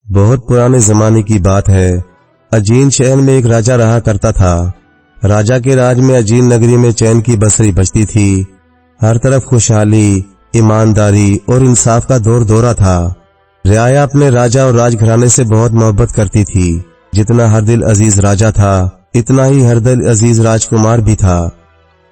बहुत पुराने जमाने की बात है। अजीन शहर में एक राजा रहा करता था। राजा के राज में अजीन नगरी में चैन की बसरी बजती थी। हर तरफ खुशहाली, ईमानदारी और इंसाफ का दौर दौरा था। रियाया अपने राजा और राजघराने से बहुत मोहब्बत करती थी। जितना हर दिल अजीज राजा था, इतना ही हर दिल अजीज राजकुमार भी था।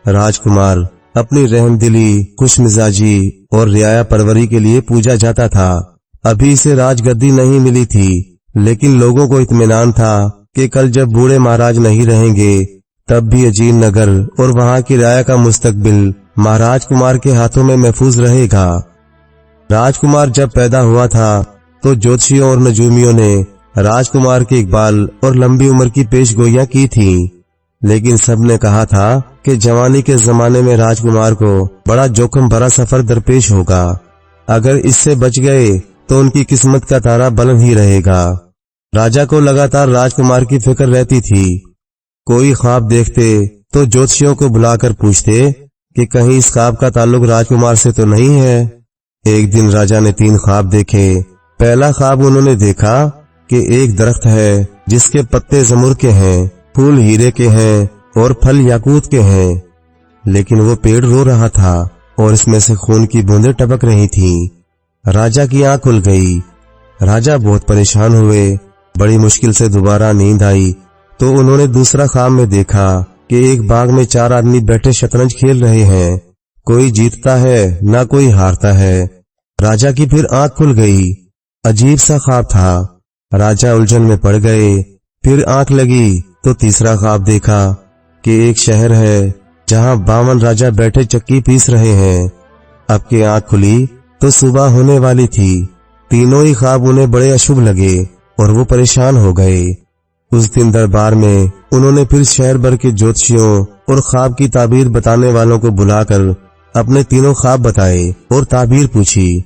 राजकुमार अपनी रहमदिली, खुशमिजाजी और रियाया परवरी के लिए पूजा जाता था। अभी इसे राजगद्दी नहीं मिली थी, लेकिन लोगों को इत्मीनान था कि कल जब बूढ़े महाराज नहीं रहेंगे तब भी अजीन नगर और वहां की रियाया का मुस्तकबिल महाराज कुमार के हाथों में महफूज रहेगा। राजकुमार जब पैदा हुआ था तो ज्योतिषियों और नजूमियों ने राजकुमार के इकबाल और लंबी उम्र की पेशगोइयां की थीं, लेकिन सबने कहा था कि जवानी के जमाने में राजकुमार को बड़ा जोखिम भरा सफर दरपेश होगा। अगर इससे बच गए तो उनकी किस्मत का तारा बुलंद ही रहेगा। राजा को लगातार राजकुमार की फिक्र रहती थी। कोई ख्वाब देखते तो ज्योतिषियों को बुलाकर पूछते कि कहीं इस ख्वाब का ताल्लुक राजकुमार से तो नहीं है। एक दिन राजा ने 3 ख्वाब देखे। पहला ख्वाब उन्होंने देखा कि एक दरख्त है जिसके पत्ते जमुर के हैं, फूल हीरे के हैं और फल याकूत के हैं, लेकिन वो पेड़ रो रहा था और इसमें से खून की बूंदें टपक रही थीं। राजा की आंख खुल गई। राजा बहुत परेशान हुए। बड़ी मुश्किल से दोबारा नींद आई तो उन्होंने दूसरा ख्वाब में देखा कि एक बाग में 4 आदमी बैठे शतरंज खेल रहे हैं। कोई जीतता है, ना कोई हारता है। राजा की फिर आंख खुल गई। अजीब सा ख्वाब था। राजा उलझन में पड़ गए। फिर आंख लगी तो तीसरा ख्वाब देखा कि एक शहर है जहां 52 राजा बैठे चक्की पीस रहे हैं। अब की आंख खुली तो सुबह होने वाली थी। तीनों ही ख्वाब उन्हें बड़े अशुभ लगे और वो परेशान हो गए। उस दिन दरबार में उन्होंने फिर शहर भर के ज्योतिषियों और ख्वाब की ताबीर बताने वालों को बुलाकर अपने तीनों ख्वाब बताए और ताबीर पूछी।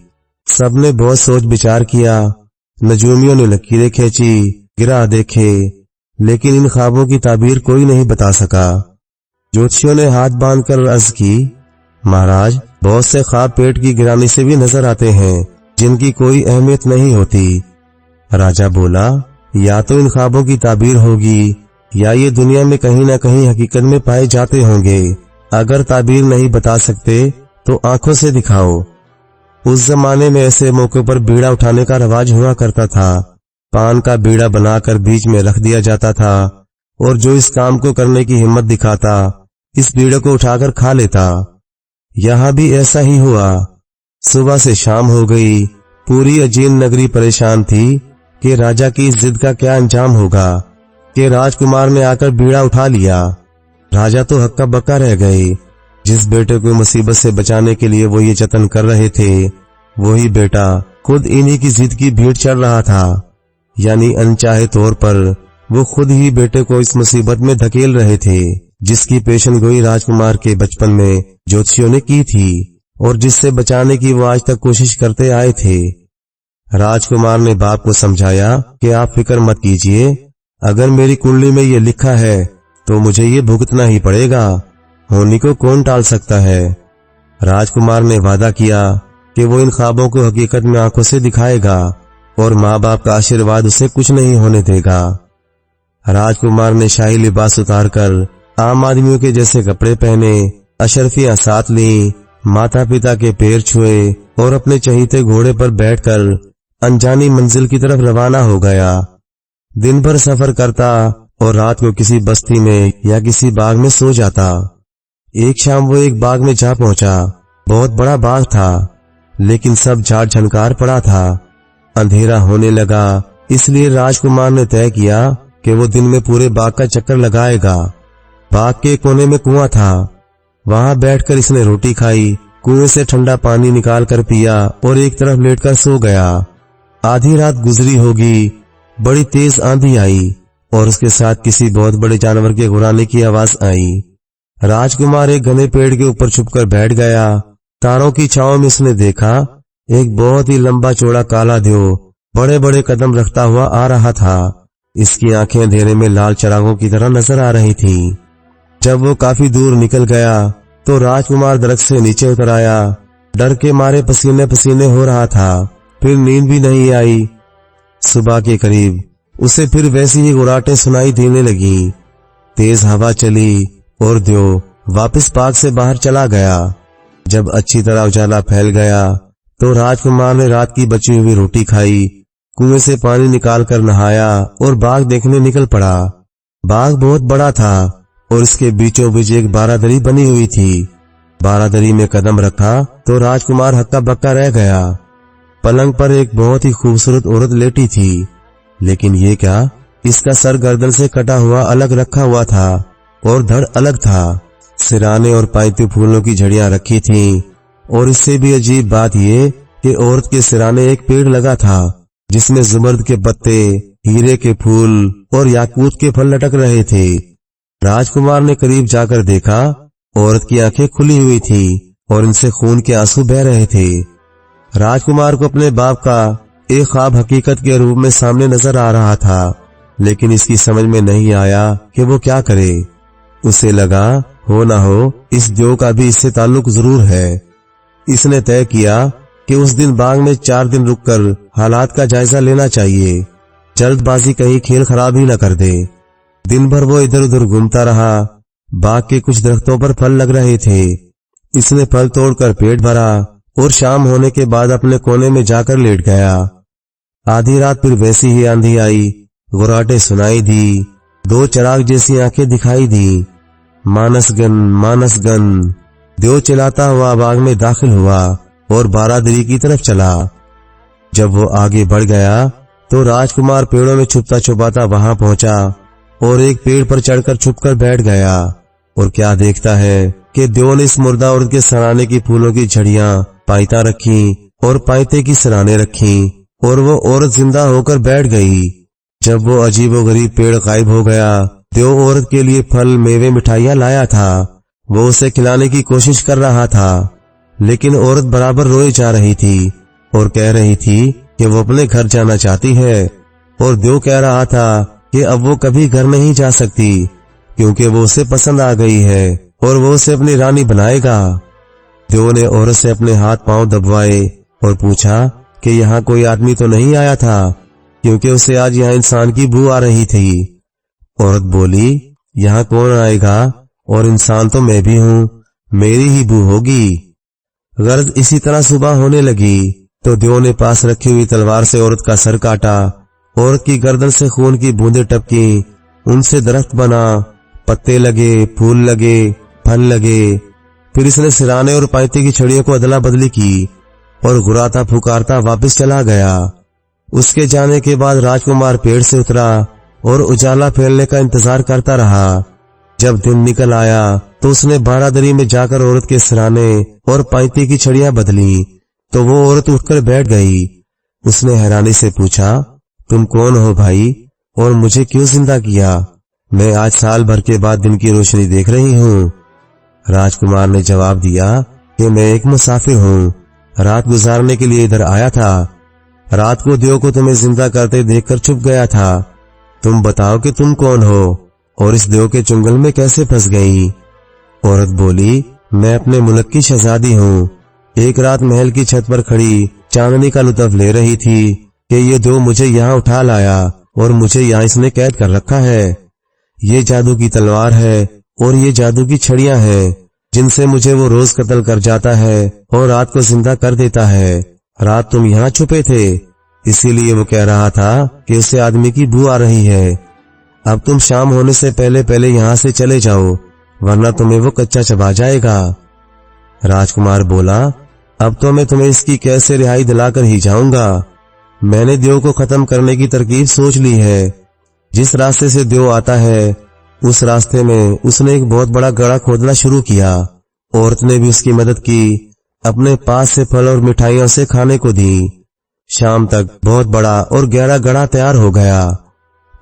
सबने बहुत सोच विचार किया। नजूमियों ने लकीरें खींची, गिरा देखे, लेकिन इन ख्वाबों की ताबीर कोई नहीं बता सका। ज्योतिषियों ने हाथ बांधकर अर्ज की, महाराज, बहुत से ख्वाब पेट की गिरानी से भी नजर आते हैं जिनकी कोई अहमियत नहीं होती। राजा बोला, या तो इन ख्वाबों की ताबीर होगी या ये दुनिया में कहीं न कहीं हकीकत में पाए जाते होंगे। अगर ताबीर नहीं बता सकते तो आंखों से दिखाओ। उस जमाने में ऐसे मौके पर बीड़ा उठाने का रवाज हुआ करता था। पान का बीड़ा बनाकर बीच में रख दिया जाता था और जो इस काम को करने की हिम्मत दिखाता इस बीड़े को उठाकर खा लेता। यहाँ भी ऐसा ही हुआ। सुबह से शाम हो गई। पूरी अजीन नगरी परेशान थी कि राजा की इस जिद का क्या अंजाम होगा कि राजकुमार ने आकर बीड़ा उठा लिया। राजा तो हक्का बक्का रह गए। जिस बेटे को मुसीबत से बचाने के लिए वो ये जतन कर रहे थे, वही बेटा खुद इन्हीं की जिद की भीड़ चढ़ रहा था। यानी अनचाहे तौर पर वो खुद ही बेटे को इस मुसीबत में धकेल रहे थे जिसकी पेशनगोई राजकुमार के बचपन में ज्योतिषियों ने की थी और जिससे बचाने की वो आज तक कोशिश करते आए थे। राजकुमार ने बाप को समझाया कि आप फिक्र मत कीजिए, अगर मेरी कुंडली में ये लिखा है तो मुझे ये भुगतना ही पड़ेगा। होनी को कौन टाल सकता है। राजकुमार ने वादा किया कि वो इन ख्वाबों को हकीकत में आंखों से दिखाएगा और माँ बाप का आशीर्वाद उसे कुछ नहीं होने देगा। राजकुमार ने शाही लिबास उतारकर आम आदमियों के जैसे कपड़े पहने, अशरफियां साथ ली, माता पिता के पैर छुए और अपने चहीते घोड़े पर बैठकर अनजानी मंजिल की तरफ रवाना हो गया। दिन भर सफर करता और रात को किसी बस्ती में या किसी बाग में सो जाता। एक शाम वो एक बाग में जा पहुंचा। बहुत बड़ा बाग था, लेकिन सब झाड़ झनकार पड़ा था। अंधेरा होने लगा, इसलिए राजकुमार ने तय किया कि वो दिन में पूरे बाग का चक्कर लगाएगा। बाग के कोने में कुआं था। वहां बैठकर इसने रोटी खाई, कुएं से ठंडा पानी निकाल कर पिया और एक तरफ लेटकर सो गया। आधी रात गुजरी होगी। बड़ी तेज आंधी आई और उसके साथ किसी बहुत बड़े जानवर के गुर्राने की आवाज आई। राजकुमार एक घने पेड़ के ऊपर छुपकर बैठ गया। तारों की छांव में उसने देखा एक बहुत ही लंबा चौड़ा काला देव बड़े बड़े कदम रखता हुआ आ रहा था। इसकी आंखें अंधेरे में लाल चिरागों की तरह नजर आ रही थीं। जब वो काफी दूर निकल गया तो राजकुमार दरख्त से नीचे उतर आया। डर के मारे पसीने पसीने हो रहा था। फिर नींद भी नहीं आई। सुबह के करीब उसे फिर वैसी ही गुर्राटें सुनाई देने लगी। तेज हवा चली और देव वापस बाग से बाहर चला गया। जब अच्छी तरह उजाला फैल गया तो राजकुमार ने रात की बची हुई रोटी खाई, कुएं से पानी निकालकर नहाया और बाग देखने निकल पड़ा। बाग बहुत बड़ा था और इसके बीचों बीच एक बारादरी बनी हुई थी। बारादरी में कदम रखा तो राजकुमार हक्का बक्का रह गया। पलंग पर एक बहुत ही खूबसूरत औरत लेटी थी, लेकिन ये क्या, इसका सर गर्दन से कटा हुआ अलग रखा हुआ था और धड़ अलग था। सिराने और पाइती फूलों की झड़ियां रखी थीं और इससे भी अजीब बात ये कि औरत के सिराने एक पेड़ लगा था जिसमें जुमर्द के पत्ते, हीरे के फूल और याकूत के फल लटक रहे थे। राजकुमार ने करीब जाकर देखा, औरत की आंखें खुली हुई थी और इनसे खून के आंसू बह रहे थे। राजकुमार को अपने बाप का एक ख्वाब हकीकत के रूप में सामने नजर आ रहा था, लेकिन इसकी समझ में नहीं आया कि वो क्या करे। उसे लगा हो ना हो इस देव का भी इससे ताल्लुक जरूर है। इसने तय किया कि उस दिन बाग में 4 दिन रुककर हालात का जायजा लेना चाहिए। जल्दबाजी कहीं खेल खराब ही न कर दे। दिन भर वो इधर उधर घूमता रहा। बाग के कुछ दरख्तों पर फल लग रहे थे। इसने फल तोड़कर पेट भरा और शाम होने के बाद अपने कोने में जाकर लेट गया। आधी रात फिर वैसी ही आंधी आई, गुर्राटे सुनाई दी, 2 चिराग जैसी आंखें दिखाई दी। मानसगन मानसगन देव चिल्लाता हुआ बाग में दाखिल हुआ और बारादरी की तरफ चला। जब वो आगे बढ़ गया तो राजकुमार पेड़ों में छुपता छुपाता वहां पहुंचा और एक पेड़ पर चढ़कर छुपकर बैठ गया। और क्या देखता है कि देव ने इस मुर्दा औरत के सराने की फूलों की झड़ियां पाइता रखी और पाइते की सराने रखी और वो औरत जिंदा होकर बैठ गई। जब वो अजीबोगरीब पेड़ गायब हो गया, देव औरत के लिए फल, मेवे, मिठाइयां लाया था। वो उसे खिलाने की कोशिश कर रहा था, लेकिन औरत बराबर रोए जा रही थी और कह रही थी कि वो अपने घर जाना चाहती है। और देव कह रहा था कि अब वो कभी घर नहीं जा सकती क्योंकि वो उसे पसंद आ गई है और वो उसे अपनी रानी बनाएगा। देव ने औरत से अपने हाथ पांव दबवाए और पूछा कि यहाँ कोई आदमी तो नहीं आया था, क्योंकि उसे आज यहाँ इंसान की बू आ रही थी। औरत बोली, यहाँ कौन आएगा, और इंसान तो मैं भी हूँ, मेरी ही बू होगी। गर्द इसी तरह सुबह होने लगी तो देव ने पास रखी हुई तलवार से औरत का सर काटा। औरत की गर्दन से खून की बूंदें टपकी, उनसे दरख्त बना, पत्ते लगे, फूल लगे, फल लगे। फिर इसने सिराने और पाइते की छड़ियों को अदला बदली की और गुर्राता पुकारता वापस चला गया। उसके जाने के बाद राजकुमार पेड़ से उतरा और उजाला फैलने का इंतजार करता रहा। जब दिन निकल आया तो उसने बारादरी में जाकर औरत के सिराने और पाइते की छड़ियां बदली तो वो औरत उठकर बैठ गई। उसने हैरानी से पूछा, तुम कौन हो भाई, और मुझे क्यों जिंदा किया? मैं आज साल भर के बाद दिन की रोशनी देख रही हूँ। राजकुमार ने जवाब दिया कि मैं एक मुसाफिर हूँ, रात गुजारने के लिए इधर आया था। रात को देव को तुम्हें जिंदा करते देखकर छुप गया था। तुम बताओ कि तुम कौन हो और इस देव के चुंगल में कैसे फंस गई? औरत बोली, मैं अपने मुल्क की शहजादी हूँ। एक रात महल की छत पर खड़ी चांदनी का लुत्फ ले रही थी कि ये देव मुझे यहाँ उठा लाया और मुझे यहाँ इसने कैद कर रखा है। ये जादू की तलवार है और ये जादू की छड़ियां हैं जिनसे मुझे वो रोज कत्ल कर जाता है और रात को जिंदा कर देता है। रात तुम यहाँ छुपे थे, इसीलिए वो कह रहा था कि उसे आदमी की बू आ रही है। अब तुम शाम होने से पहले पहले यहाँ से चले जाओ, वरना तुम्हें वो कच्चा चबा जाएगा। राजकुमार बोला, अब तो मैं तुम्हें इसकी कैद से रिहाई दिलाकर ही जाऊंगा। मैंने देव को खत्म करने की तरकीब सोच ली है। जिस रास्ते से देव आता है उस रास्ते में उसने एक बहुत बड़ा गड्ढा खोदना शुरू किया। औरत ने भी उसकी मदद की, अपने पास से फल और मिठाइयों से खाने को दी। शाम तक बहुत बड़ा और गहरा गड्ढा तैयार हो गया।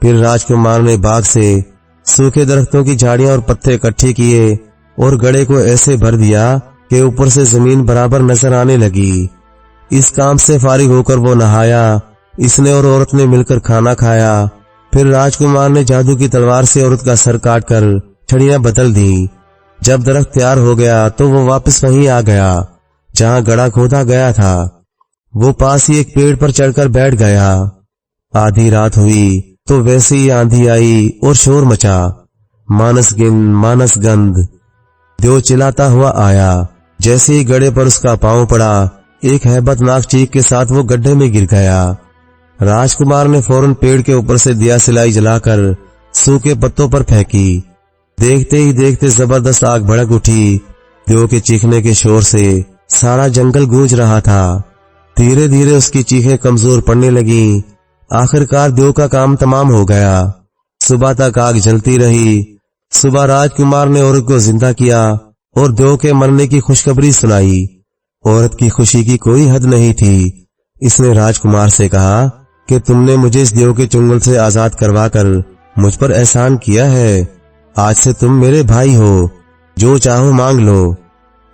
फिर राजकुमार ने बाग से सूखे दरख्तों की झाड़ियां और पत्ते इकट्ठे किए और गड्ढे को ऐसे भर दिया कि ऊपर से जमीन बराबर नजर आने लगी। इस काम से फारिग होकर वो नहाया। इसने और औरत ने मिलकर खाना खाया। फिर राजकुमार ने जादू की तलवार से औरत का सर काटकर छड़ियां बदल दी। जब दरख्त तैयार हो गया तो वो वापस वहीं आ गया जहां गड्ढा खोदा गया था। वो पास ही एक पेड़ पर चढ़कर बैठ गया आधी रात हुई तो वैसे ही आंधी आई और शोर मचा। मानस गंध। देव चिल्लाता हुआ आया। जैसे ही गड्ढे पर उसका पांव पड़ा, एक हैबतनाक चीख के साथ वो गड्ढे में गिर गया। राजकुमार ने फौरन पेड़ के ऊपर से दिया सिलाई जलाकर सूखे पत्तों पर फेंकी। देखते ही देखते जबरदस्त आग भड़क उठी। देव के चीखने के शोर से सारा जंगल गूंज रहा था। धीरे धीरे उसकी चीखें कमजोर पड़ने लगीं। आखिरकार देव का काम तमाम हो गया। सुबह तक आग जलती रही। सुबह राजकुमार ने औरत को जिंदा किया और देव के मरने की खुशखबरी सुनाई। औरत की खुशी की कोई हद नहीं थी। इसने राजकुमार से कहा कि तुमने मुझे इस देव के चुंगल से आजाद करवाकर मुझ पर एहसान किया है। आज से तुम मेरे भाई हो, जो चाहो मांग लो।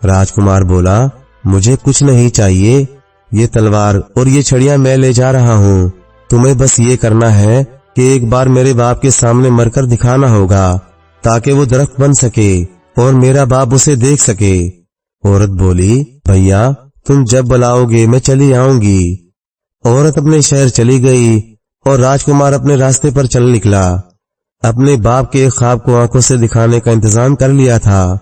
राजकुमार बोला, मुझे कुछ नहीं चाहिए। ये तलवार और ये छड़ियां मैं ले जा रहा हूँ। तुम्हें बस ये करना है कि एक बार मेरे बाप के सामने मरकर दिखाना होगा, ताकि वो दरख्त बन सके और मेरा बाप उसे देख सके। औरत बोली, भैया तुम जब बुलाओगे मैं चली आऊंगी। औरत अपने शहर चली गई और राजकुमार अपने रास्ते पर चल निकला। अपने बाप के ख्वाब को आंखों से दिखाने का इंतजाम कर लिया था।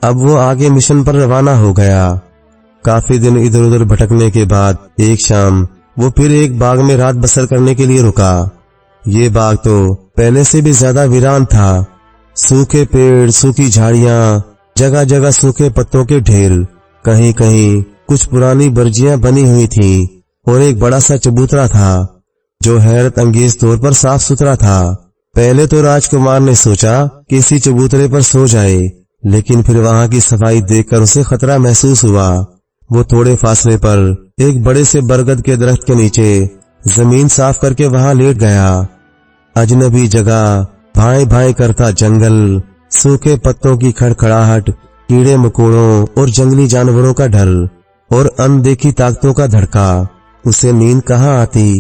अब वो आगे मिशन पर रवाना हो गया। काफी दिन इधर उधर भटकने के बाद एक शाम वो फिर एक बाग में रात बसर करने के लिए रुका। ये बाग तो पहले से भी ज्यादा वीरान था। सूखे पेड़, सूखी झाड़ियां, जगह जगह सूखे पत्तों के ढेर, कहीं कहीं कुछ पुरानी बर्जियां बनी हुई थीं और एक बड़ा सा चबूतरा था जो हैरत अंगेज तौर पर साफ सुथरा था। पहले तो राजकुमार ने सोचा कि इसी चबूतरे पर सो जाए, लेकिन फिर वहां की सफाई देखकर उसे खतरा महसूस हुआ। वो थोड़े फासले पर एक बड़े से बरगद के दरख्त के नीचे जमीन साफ करके वहां लेट गया। अजनबी जगह, भाई भाई करता जंगल, सूखे पत्तों की खड़खड़ाहट, कीड़े मकोड़ों और जंगली जानवरों का डर और अनदेखी ताकतों का धड़का। उसे नींद कहाँ आती।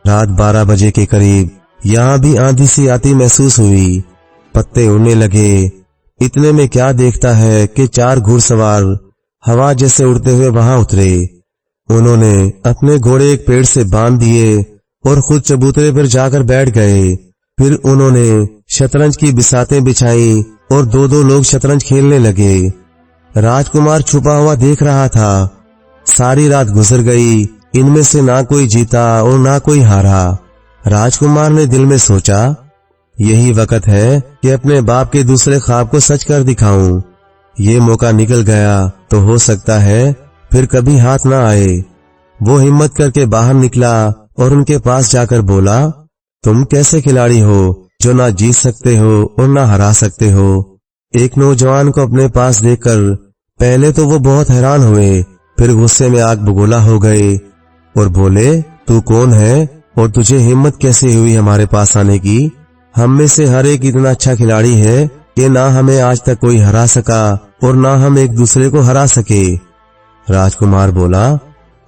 रात 12 बजे के करीब यहाँ भी आंधी सी आती महसूस हुई। पत्ते उड़ने लगे। इतने में क्या देखता है कि 4 घुड़सवार हवा जैसे उड़ते हुए वहां उतरे। उन्होंने अपने घोड़े एक पेड़ से बांध दिए और खुद चबूतरे पर जाकर बैठ गए। फिर उन्होंने शतरंज की बिसातें बिछाई और 2-2 लोग शतरंज खेलने लगे। राजकुमार छुपा हुआ देख रहा था। सारी रात गुजर गई। इनमें से ना कोई जीता और ना कोई हारा। राजकुमार ने दिल में सोचा, यही वक्त है कि अपने बाप के दूसरे ख्वाब को सच कर दिखाऊं। ये मौका निकल गया तो हो सकता है फिर कभी हाथ ना आए। वो हिम्मत करके बाहर निकला और उनके पास जाकर बोला, तुम कैसे खिलाड़ी हो जो ना जीत सकते हो और ना हरा सकते हो। एक नौजवान को अपने पास देखकर पहले तो वो बहुत हैरान हुए, फिर गुस्से में आग बगोला हो गए और बोले, तू कौन है और तुझे हिम्मत कैसे हुई हमारे पास आने की। हम में से हर एक इतना अच्छा खिलाड़ी है कि ना हमें आज तक कोई हरा सका और ना हम एक दूसरे को हरा सके। राजकुमार बोला,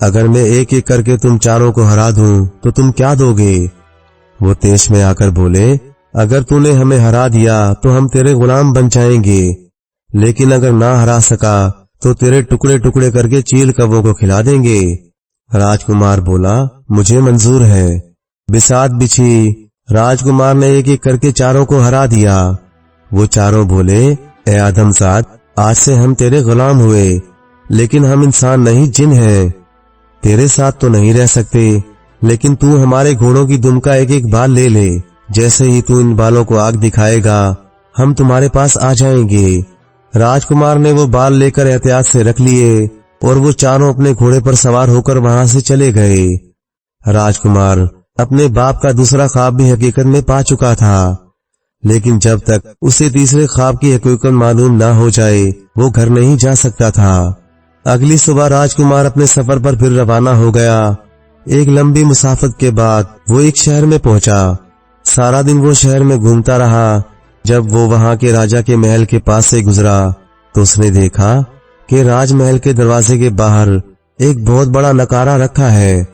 अगर मैं एक एक करके तुम चारों को हरा दूं तो तुम क्या दोगे। वो तेज में आकर बोले, अगर तूने हमें हरा दिया तो हम तेरे गुलाम बन जाएंगे, लेकिन अगर ना हरा सका तो तेरे टुकड़े टुकड़े करके चील कौवों को खिला देंगे। राजकुमार बोला, मुझे मंजूर है। बिसात बिछी। राजकुमार ने एक एक करके चारों को हरा दिया। वो चारों बोले, ए आदमजाद, आज से हम तेरे गुलाम हुए, लेकिन हम इंसान नहीं जिन हैं। तेरे साथ तो नहीं रह सकते, लेकिन तू हमारे घोड़ों की दुम का एक एक बाल ले ले। जैसे ही तू इन बालों को आग दिखाएगा हम तुम्हारे पास आ जाएंगे। राजकुमार ने वो बाल लेकर एहतियात से रख लिए और वो चारों अपने घोड़े पर सवार होकर वहां से चले गए। राजकुमार अपने बाप का दूसरा ख्वाब भी हकीकत में पा चुका था, लेकिन जब तक उसे तीसरे ख्वाब की हकीकत मालूम ना हो जाए वो घर नहीं जा सकता था। अगली सुबह राजकुमार अपने सफर पर फिर रवाना हो गया। एक लंबी मुसाफत के बाद वो एक शहर में पहुंचा। सारा दिन वो शहर में घूमता रहा। जब वो वहां के राजा के महल के पास से गुजरा तो उसने देखा कि राजमहल के दरवाजे के बाहर एक बहुत बड़ा नकारा रखा है।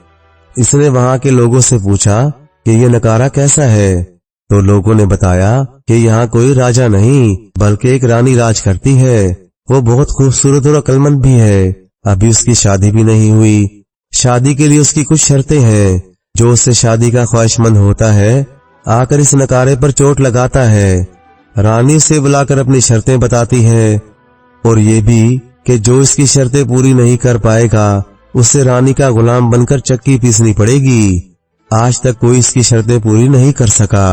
इसने वहां के लोगों से पूछा कि ये नकारा कैसा है, तो लोगों ने बताया कि यहाँ कोई राजा नहीं बल्कि एक रानी राज करती है। वो बहुत खूबसूरत और अक्लमंद भी है। अभी उसकी शादी भी नहीं हुई। शादी के लिए उसकी कुछ शर्तें हैं, जो उससे शादी का ख्वाहिशमंद होता है आकर इस नकारे पर चोट लगाता है। रानी से बुलाकर अपनी शर्तें बताती है और ये भी कि जो इसकी शर्तें पूरी नहीं कर पाएगा उससे रानी का गुलाम बनकर चक्की पीसनी पड़ेगी। आज तक कोई इसकी शर्तें पूरी नहीं कर सका।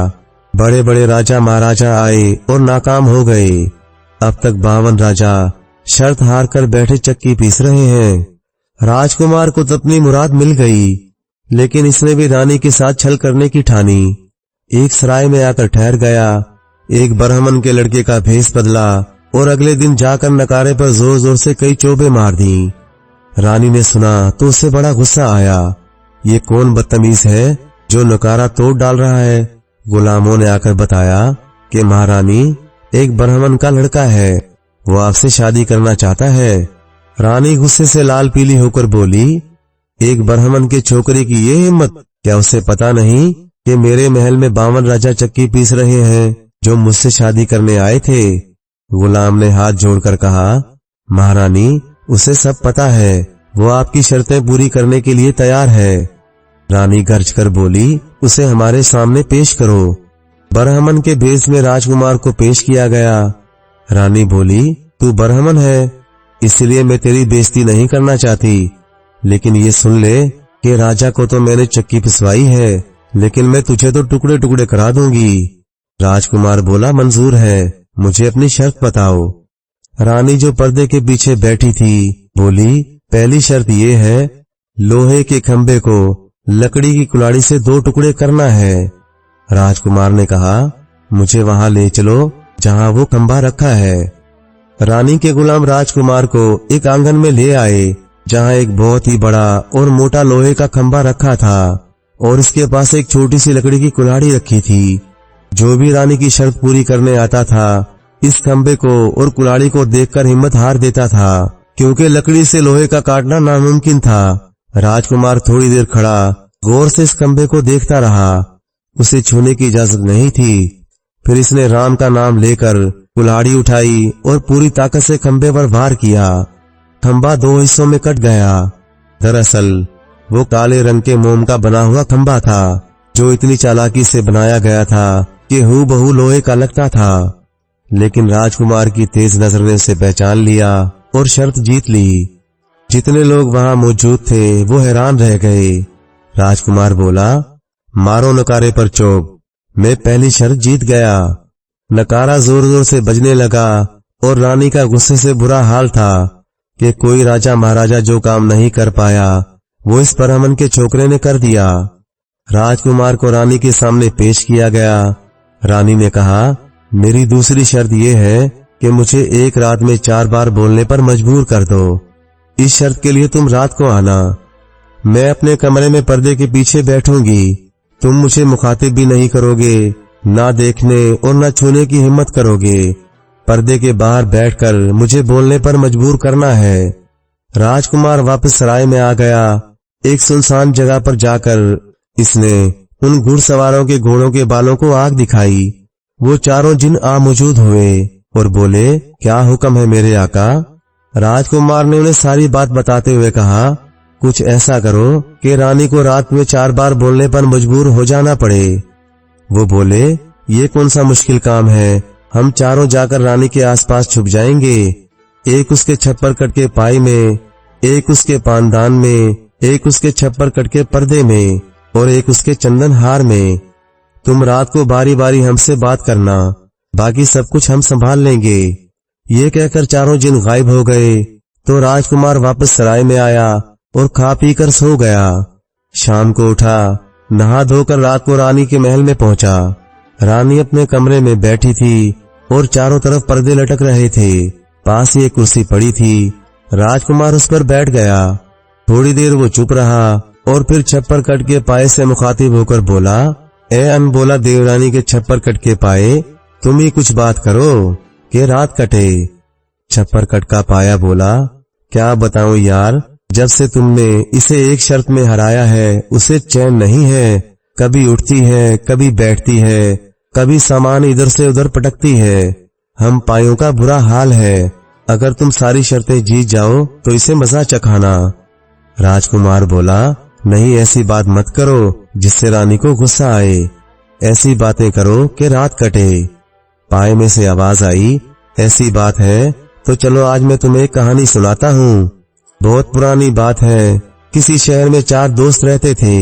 बड़े बड़े राजा महाराजा आए और नाकाम हो गए। अब तक 52 राजा शर्त हार कर बैठे चक्की पीस रहे हैं। राजकुमार को तो अपनी मुराद मिल गई, लेकिन इसने भी रानी के साथ छल करने की ठानी। एक सराय में आकर ठहर गया, एक ब्राह्मण के लड़के का भेष बदला और अगले दिन जाकर नकारे पर जोर जोर से कई चोबे मार दी। रानी ने सुना तो उसे बड़ा गुस्सा आया। ये कौन बदतमीज है जो नकारा तोड़ डाल रहा है। गुलामों ने आकर बताया कि महारानी, एक ब्राह्मण का लड़का है, वो आपसे शादी करना चाहता है। रानी गुस्से से लाल पीली होकर बोली, एक ब्राह्मण के छोकरे की ये हिम्मत, क्या उसे पता नहीं कि मेरे महल में 52 राजा चक्की पीस रहे हैं जो मुझसे शादी करने आए थे। गुलाम ने हाथ जोड़कर कहा, महारानी, उसे सब पता है, वो आपकी शर्तें पूरी करने के लिए तैयार है। रानी गर्ज कर बोली, उसे हमारे सामने पेश करो। ब्राह्मण के भेष में राजकुमार को पेश किया गया। रानी बोली, तू ब्राह्मण है इसलिए मैं तेरी बेइज्जती नहीं करना चाहती, लेकिन ये सुन ले कि राजा को तो मैंने चक्की पिसवाई है, लेकिन मैं तुझे तो टुकड़े टुकड़े करा दूंगी। राजकुमार बोला, मंजूर है, मुझे अपनी शर्त बताओ। रानी जो पर्दे के पीछे बैठी थी बोली, पहली शर्त ये है, लोहे के खंबे को लकड़ी की कुल्हाड़ी से 2 टुकड़े करना है। राजकुमार ने कहा, मुझे वहां ले चलो जहां वो खंबा रखा है। रानी के गुलाम राजकुमार को एक आंगन में ले आए जहां एक बहुत ही बड़ा और मोटा लोहे का खंबा रखा था और इसके पास एक छोटी सी लकड़ी की कुल्हाड़ी रखी थी। जो भी रानी की शर्त पूरी करने आता था इस खंबे को और कुल्हाड़ी को देखकर हिम्मत हार देता था, क्योंकि लकड़ी से लोहे का काटना नामुमकिन था। राजकुमार थोड़ी देर खड़ा गौर से इस खंबे को देखता रहा। उसे छूने की इजाजत नहीं थी। फिर इसने राम का नाम लेकर कुल्हाड़ी उठाई और पूरी ताकत से खंबे पर वार किया। खंबा 2 हिस्सों में कट गया। दरअसल वो काले रंग के मोम का बना हुआ खंबा था, जो इतनी चालाकी से बनाया गया था कि हूबहू लोहे का लगता था। लेकिन राजकुमार की तेज नजर ने उसे पहचान लिया और शर्त जीत ली। जितने लोग वहां मौजूद थे वो हैरान रह गए। राजकुमार बोला, मारो नकारे पर चोब, मैं पहली शर्त जीत गया। नकारा जोर जोर से बजने लगा और रानी का गुस्से से बुरा हाल था कि कोई राजा महाराजा जो काम नहीं कर पाया वो इस ब्राह्मण के छोकरे ने कर दिया। राजकुमार को रानी के सामने पेश किया गया। रानी ने कहा, मेरी दूसरी शर्त यह है कि मुझे एक रात में 4 बार बोलने पर मजबूर कर दो। इस शर्त के लिए तुम रात को आना। मैं अपने कमरे में पर्दे के पीछे बैठूंगी। तुम मुझे मुखातिब भी नहीं करोगे, ना देखने और ना छूने की हिम्मत करोगे। पर्दे के बाहर बैठकर मुझे बोलने पर मजबूर करना है। राजकुमार वापस सराय में आ गया। एक सुनसान जगह पर जाकर इसने उन घुड़सवारों के घोड़ों के बालों को आग दिखाई। वो चारों जिन आ मौजूद हुए और बोले, क्या हुक्म है मेरे आका। राजकुमार ने उन्हें सारी बात बताते हुए कहा, कुछ ऐसा करो कि रानी को रात में 4 बार बोलने पर मजबूर हो जाना पड़े। वो बोले, ये कौन सा मुश्किल काम है, हम चारों जाकर रानी के आसपास छुप जाएंगे। एक उसके छप्पर कट के पाई में, एक उसके पानदान में, एक उसके छप्पर कट के पर्दे में और एक उसके चंदन हार में। तुम रात को बारी बारी हमसे बात करना, बाकी सब कुछ हम संभाल लेंगे। ये कहकर चारों जिन गायब हो गए तो राजकुमार वापस सराय में आया और खा पी कर सो गया। शाम को उठा, नहा धोकर रात को रानी के महल में पहुंचा। रानी अपने कमरे में बैठी थी और चारों तरफ पर्दे लटक रहे थे। पास ही एक कुर्सी पड़ी थी। राजकुमार उस पर बैठ गया। थोड़ी देर वो चुप रहा और फिर छप्पर कट के पाए से मुखातिब होकर बोला, ए अनबोला देवरानी के छप्पर कट के पाए, तुम ही कुछ बात करो कि रात कटे। छप्पर कट का पाया बोला, क्या बताऊं यार, जब से तुमने इसे एक शर्त में हराया है उसे चैन नहीं है। कभी उठती है, कभी बैठती है, कभी सामान इधर से उधर पटकती है। हम पायों का बुरा हाल है। अगर तुम सारी शर्तें जीत जाओ तो इसे मजा चखाना। राजकुमार बोला, नहीं, ऐसी बात मत करो जिससे रानी को गुस्सा आए। ऐसी बातें करो कि रात कटे। पाए में से आवाज आई, ऐसी बात है तो चलो आज मैं तुम्हें एक कहानी सुनाता हूँ। बहुत पुरानी बात है। किसी शहर में 4 दोस्त रहते थे।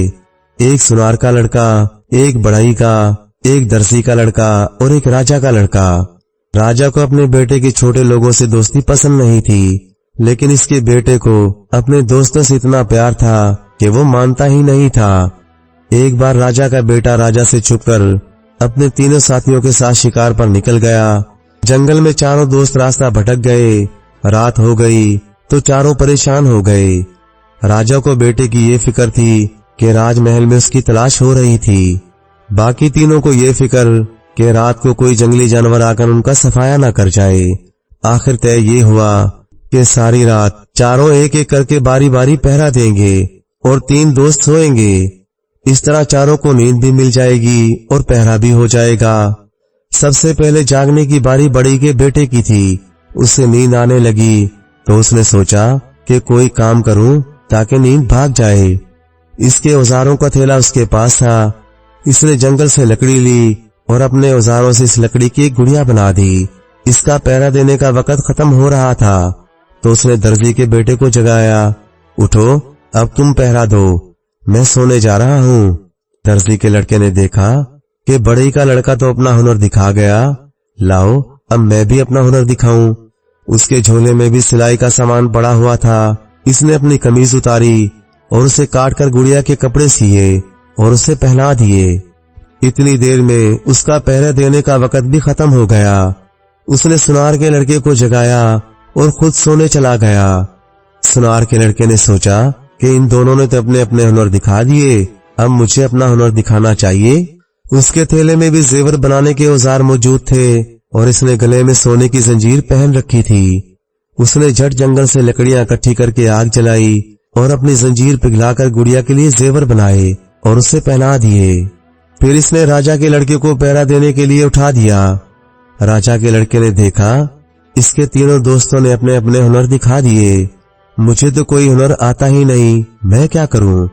एक सुनार का लड़का, एक बढ़ई का, एक दर्जी का लड़का और एक राजा का लड़का। राजा को अपने बेटे के छोटे लोगों से दोस्ती पसंद नहीं थी, लेकिन इसके बेटे को अपने दोस्तों से इतना प्यार था कि वो मानता ही नहीं था। एक बार राजा का बेटा राजा से छुपकर अपने तीनों साथियों के साथ शिकार पर निकल गया। जंगल में चारों दोस्त रास्ता भटक गए। रात हो गई तो चारों परेशान हो गए। राजा को बेटे की ये फिक्र थी कि राजमहल में उसकी तलाश हो रही थी। बाकी तीनों को ये फिक्र कि रात को कोई जंगली जानवर आकर उनका सफाया न कर जाए। आखिर तय ये हुआ कि सारी रात चारों एक एक करके बारी बारी पहरा देंगे और 3 दोस्त सोएंगे। इस तरह चारों को नींद भी मिल जाएगी और पहरा भी हो जाएगा। सबसे पहले जागने की बारी बड़ी के बेटे की थी। उसे नींद आने लगी तो उसने सोचा कि कोई काम करूं ताकि नींद भाग जाए। इसके औजारों का थैला उसके पास था। इसने जंगल से लकड़ी ली और अपने औजारों से इस लकड़ी की एक गुड़िया बना दी। इसका पहरा देने का वक्त खत्म हो रहा था तो उसने दर्जी के बेटे को जगाया। उठो, अब तुम पहरा दो, मैं सोने जा रहा हूँ। दर्जी के लड़के ने देखा कि बड़ई का लड़का तो अपना हुनर दिखा गया। लाओ, अब मैं भी अपना हुनर दिखाऊं। उसके झोले में भी सिलाई का सामान पड़ा हुआ था। इसने अपनी कमीज उतारी और उसे काट कर गुड़िया के कपड़े सिए और उसे पहना दिए। इतनी देर में उसका पहरे देने का वक्त भी खत्म हो गया। उसने सुनार के लड़के को जगाया और खुद सोने चला गया। सुनार के लड़के ने सोचा कि इन दोनों ने तो अपने अपने हुनर दिखा दिए, अब मुझे अपना हुनर दिखाना चाहिए। उसके थैले में भी जेवर बनाने के औजार मौजूद थे और इसने गले में सोने की जंजीर पहन रखी थी। उसने झट जंगल से लकड़ियां इकट्ठी करके आग जलाई और अपनी जंजीर पिघलाकर गुड़िया के लिए जेवर बनाए और उसे पहना दिए। फिर इसने राजा के लड़के को पहरा देने के लिए उठा दिया। राजा के लड़के ने देखा इसके तीनों दोस्तों ने अपने अपने हुनर दिखा दिए। मुझे तो कोई हुनर आता ही नहीं, मैं क्या करूं?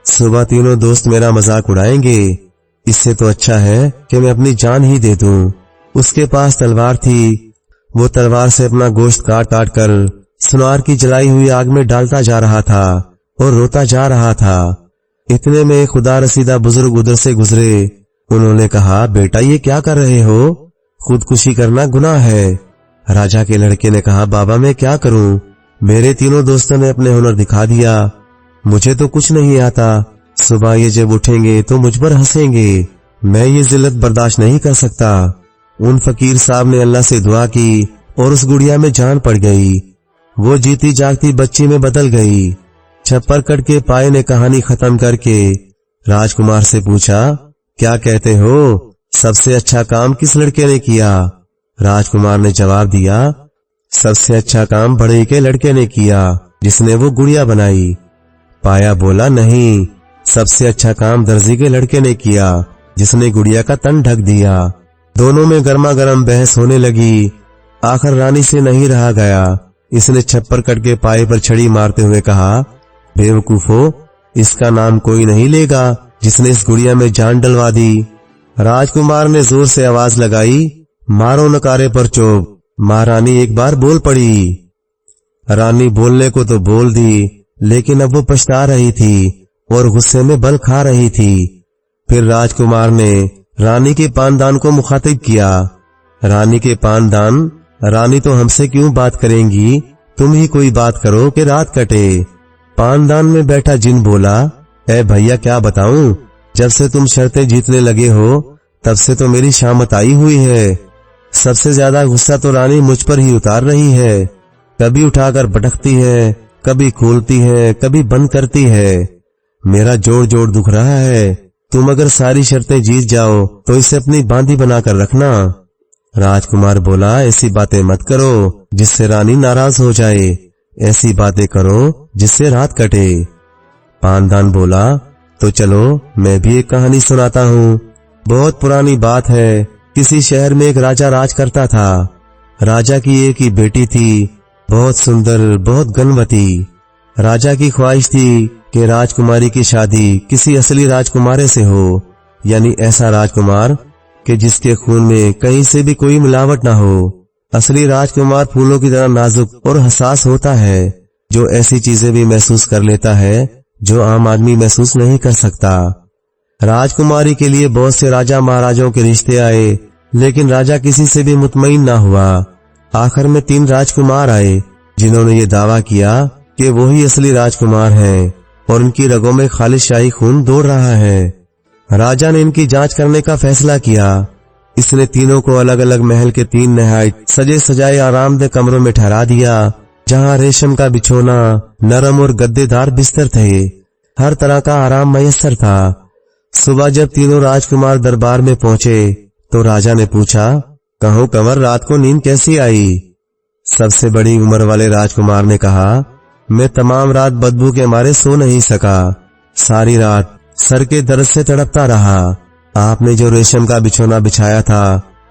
सुबह तीनों दोस्त मेरा मजाक उड़ाएंगे। इससे तो अच्छा है कि मैं अपनी जान ही दे दूं। उसके पास तलवार थी। वो तलवार से अपना गोश्त काट काट कर सुनार की जलाई हुई आग में डालता जा रहा था और रोता जा रहा था। इतने में खुदा रसीदा बुजुर्ग उधर से गुजरे। उन्होंने कहा, बेटा ये क्या कर रहे हो? खुदकुशी करना गुनाह है। राजा के लड़के ने कहा, बाबा मैं क्या करूं? मेरे तीनों दोस्तों ने अपने हुनर दिखा दिया, मुझे तो कुछ नहीं आता। सुबह ये जब उठेंगे तो मुझ पर हंसेंगे। मैं ये जिल्लत बर्दाश्त नहीं कर सकता। उन फकीर साहब ने अल्लाह से दुआ की और उस गुड़िया में जान पड़ गई। वो जीती जागती बच्ची में बदल गई। छप्पर कट के पाए ने कहानी खत्म करके राजकुमार से पूछा, क्या कहते हो, सबसे अच्छा काम किस लड़के ने किया? राजकुमार ने जवाब दिया, सबसे अच्छा काम बड़े के लड़के ने किया जिसने वो गुड़िया बनाई। पाया बोला, नहीं, सबसे अच्छा काम दर्जी के लड़के ने किया जिसने गुड़िया का तन ढक दिया। दोनों में गर्मा गर्म बहस होने लगी। आखिर रानी से नहीं रहा गया। इसने छप्पर कट के पाए पर छड़ी मारते हुए कहा, बेवकूफो, इसका नाम कोई नहीं लेगा जिसने इस गुड़िया में जान डलवा दी। राजकुमार ने जोर से आवाज लगाई, मारो नकारे पर चोप। महारानी एक बार बोल पड़ी। रानी बोलने को तो बोल दी, लेकिन अब वो पछता रही थी और गुस्से में बल खा रही थी। फिर राजकुमार ने रानी के पानदान को मुखातिब किया। रानी के पानदान, रानी तो हमसे क्यों बात करेंगी, तुम ही कोई बात करो कि रात कटे। पानदान में बैठा जिन बोला, ए भैया क्या बताऊं, जब से तुम शर्तें जीतने लगे हो तब से तो मेरी शामत आई हुई है। सबसे ज्यादा गुस्सा तो रानी मुझ पर ही उतार रही है। कभी उठाकर पटकती है, कभी खोलती है, कभी बंद करती है। मेरा जोड़ जोड़ दुख रहा है। तुम अगर सारी शर्तें जीत जाओ तो इसे अपनी बांधी बनाकर रखना। राजकुमार बोला, ऐसी बातें मत करो जिससे रानी नाराज हो जाए। ऐसी बातें करो जिससे रात कटे। पानदान बोला, तो चलो मैं भी एक कहानी सुनाता हूँ। बहुत पुरानी बात है। किसी शहर में एक राजा राज करता था। राजा की एक ही बेटी थी, बहुत सुंदर, बहुत गुणवती। राजा की ख्वाहिश थी कि राजकुमारी की शादी किसी असली राजकुमारे से हो, यानी ऐसा राजकुमार कि जिसके खून में कहीं से भी कोई मिलावट ना हो। असली राजकुमार फूलों की तरह नाजुक और हसास होता है, जो ऐसी चीजें भी महसूस कर लेता है जो आम आदमी महसूस नहीं कर सकता। राजकुमारी के लिए बहुत से राजा महाराजाओं के रिश्ते आए, लेकिन राजा किसी से भी मुतमईन ना हुआ। आखिर में 3 राजकुमार आए जिन्होंने ये दावा किया कि वो ही असली राजकुमार हैं और उनकी रगों में खालिद शाही खून दौड़ रहा है। राजा ने इनकी जांच करने का फैसला किया। इसने तीनों को अलग अलग महल के 3 नहायत सजे सजाए आरामदेह कमरों में ठहरा दिया, जहां रेशम का बिछोना, नरम और गद्देदार बिस्तर थे। हर तरह का आराम मयस्सर था। सुबह जब तीनों राजकुमार दरबार में पहुंचे तो राजा ने पूछा, कहो कंवर, रात को नींद कैसी आई? सबसे बड़ी उम्र वाले राजकुमार ने कहा, मैं तमाम रात बदबू के मारे सो नहीं सका। सारी रात सर के दर्द से तड़पता रहा। आपने जो रेशम का बिछोना बिछाया था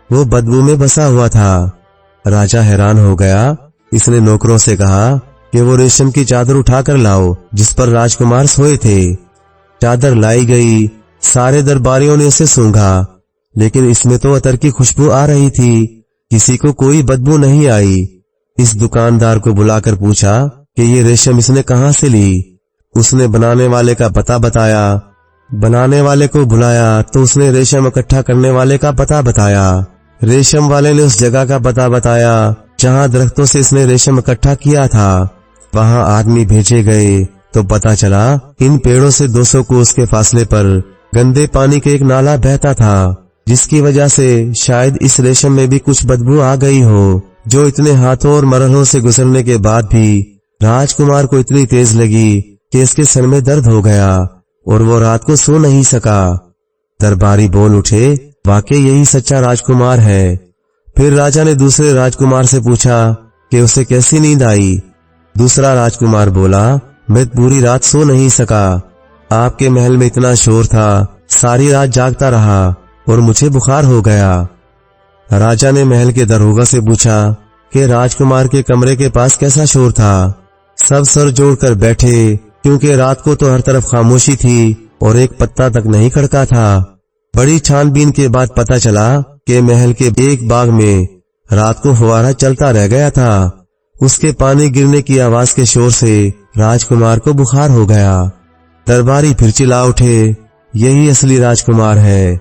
वो बदबू में बसा हुआ था। राजा हैरान हो गया। इसने नौकरों से कहा कि वो रेशम की चादर उठाकर लाओ जिस पर राजकुमार सोए थे। चादर लाई गई। सारे दरबारियों ने उसे सूंघा, लेकिन इसमें तो अतर की खुशबू आ रही थी। किसी को कोई बदबू नहीं आई। इस दुकानदार को बुलाकर पूछा कि ये रेशम इसने कहां से ली। उसने बनाने वाले का पता बताया। बनाने वाले को बुलाया तो उसने रेशम इकट्ठा करने वाले का पता बताया। रेशम वाले ने उस जगह का पता बताया जहां दरख्तों से इसने रेशम इकट्ठा किया था। वहां आदमी भेजे गए तो पता चला इन पेड़ों से 200 कोस के फासले पर गंदे पानी के एक नाला बहता था, जिसकी वजह से शायद इस रेशम में भी कुछ बदबू आ गई हो, जो इतने हाथों और मरहलों से गुजरने के बाद भी राजकुमार को इतनी तेज लगी कि इसके सर में दर्द हो गया और वो रात को सो नहीं सका। दरबारी बोल उठे, वाकई यही सच्चा राजकुमार है। फिर राजा ने दूसरे राजकुमार से पूछा कि उसे कैसी नींद आई। दूसरा राजकुमार बोला, मैं पूरी रात सो नहीं सका। आपके महल में इतना शोर था, सारी रात जागता रहा और मुझे बुखार हो गया। राजा ने महल के दरोगा से पूछा कि राजकुमार के कमरे के पास कैसा शोर था। सब सर जोड़कर बैठे, क्योंकि रात को तो हर तरफ खामोशी थी और एक पत्ता तक नहीं खड़का था। बड़ी छानबीन के बाद पता चला कि महल के एक बाग में रात को फुवारा चलता रह गया था। उसके पानी गिरने की आवाज के शोर से राजकुमार को बुखार हो गया। दरबारी फिर चिल्ला उठे, यही असली राजकुमार है।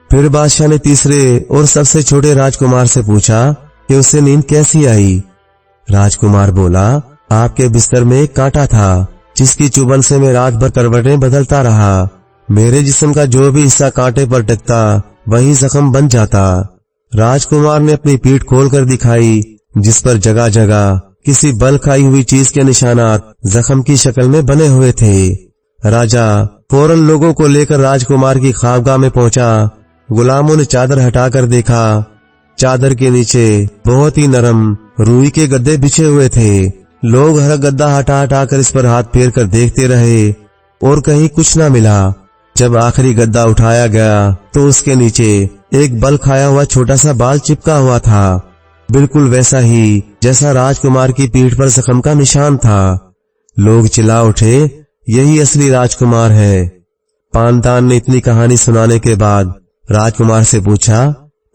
फिर बादशाह ने तीसरे और सबसे छोटे राजकुमार से पूछा कि उसे नींद कैसी आई। राजकुमार बोला, आपके बिस्तर में एक कांटा था जिसकी चुभन से मैं रात भर करवटें बदलता रहा। मेरे जिस्म का जो भी हिस्सा कांटे पर टिकता वही जख्म बन जाता। राजकुमार ने अपनी पीठ खोलकर दिखाई, जिस पर जगह जगह किसी बल खाई हुई चीज के निशानात जख्म की शक्ल में बने हुए थे। राजा फौरन लोगों को लेकर राजकुमार की ख्वाबगाह में पहुंचा। गुलामों ने चादर हटाकर देखा। चादर के नीचे बहुत ही नरम रूई के गद्दे बिछे हुए थे। लोग हर गद्दा हटा हटा कर इस पर हाथ फेर कर देखते रहे और कहीं कुछ न मिला। जब आखिरी गद्दा उठाया गया तो उसके नीचे एक बल खाया हुआ छोटा सा बाल चिपका हुआ था, बिल्कुल वैसा ही जैसा राजकुमार की पीठ पर जख्म का निशान था। लोग चिल्ला उठे, यही असली राजकुमार है। पानदान ने इतनी कहानी सुनाने के बाद राजकुमार से पूछा,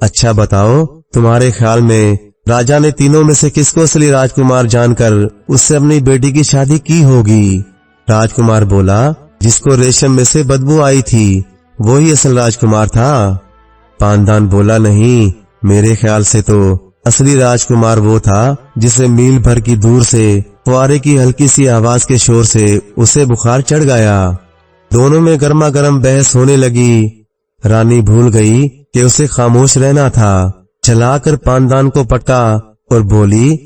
अच्छा बताओ, तुम्हारे ख्याल में राजा ने तीनों में से किसको असली राजकुमार जानकर उससे अपनी बेटी की शादी की होगी? राजकुमार बोला, जिसको रेशम में से बदबू आई थी वो ही असल राजकुमार था। पानदान बोला, नहीं, मेरे ख्याल से तो असली राजकुमार वो था जिसे मील भर की दूर से फुआरे की हल्की सी आवाज के शोर से उसे बुखार चढ़ गया। दोनों में गर्मा गर्म बहस होने लगी। रानी भूल गई कि उसे खामोश रहना था। चलाकर पानदान को पटका और बोली,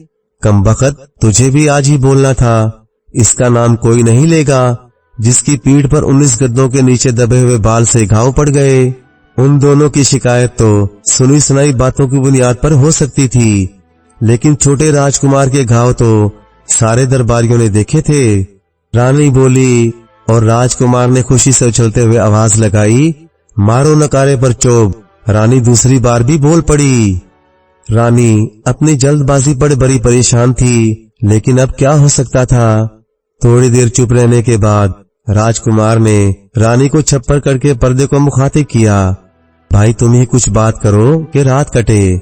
कमबख्त, तुझे भी आज ही बोलना था। इसका नाम कोई नहीं लेगा जिसकी पीठ पर 19 गद्दों के नीचे दबे हुए बाल से घाव पड़ गए। उन दोनों की शिकायत तो सुनी सुनाई बातों की बुनियाद पर हो सकती थी, लेकिन छोटे राजकुमार के घाव तो सारे दरबारियों ने देखे थे। रानी बोली और राजकुमार ने खुशी से उछलते हुए आवाज लगाई, मारो नकारे पर चोब। रानी दूसरी बार भी बोल पड़ी। रानी अपनी जल्दबाजी पर बड़ी परेशान थी, लेकिन अब क्या हो सकता था। थोड़ी देर चुप रहने के बाद राजकुमार ने रानी को छप्पर करके पर्दे को मुखातिब किया, भाई तुम ही कुछ बात करो कि रात कटे।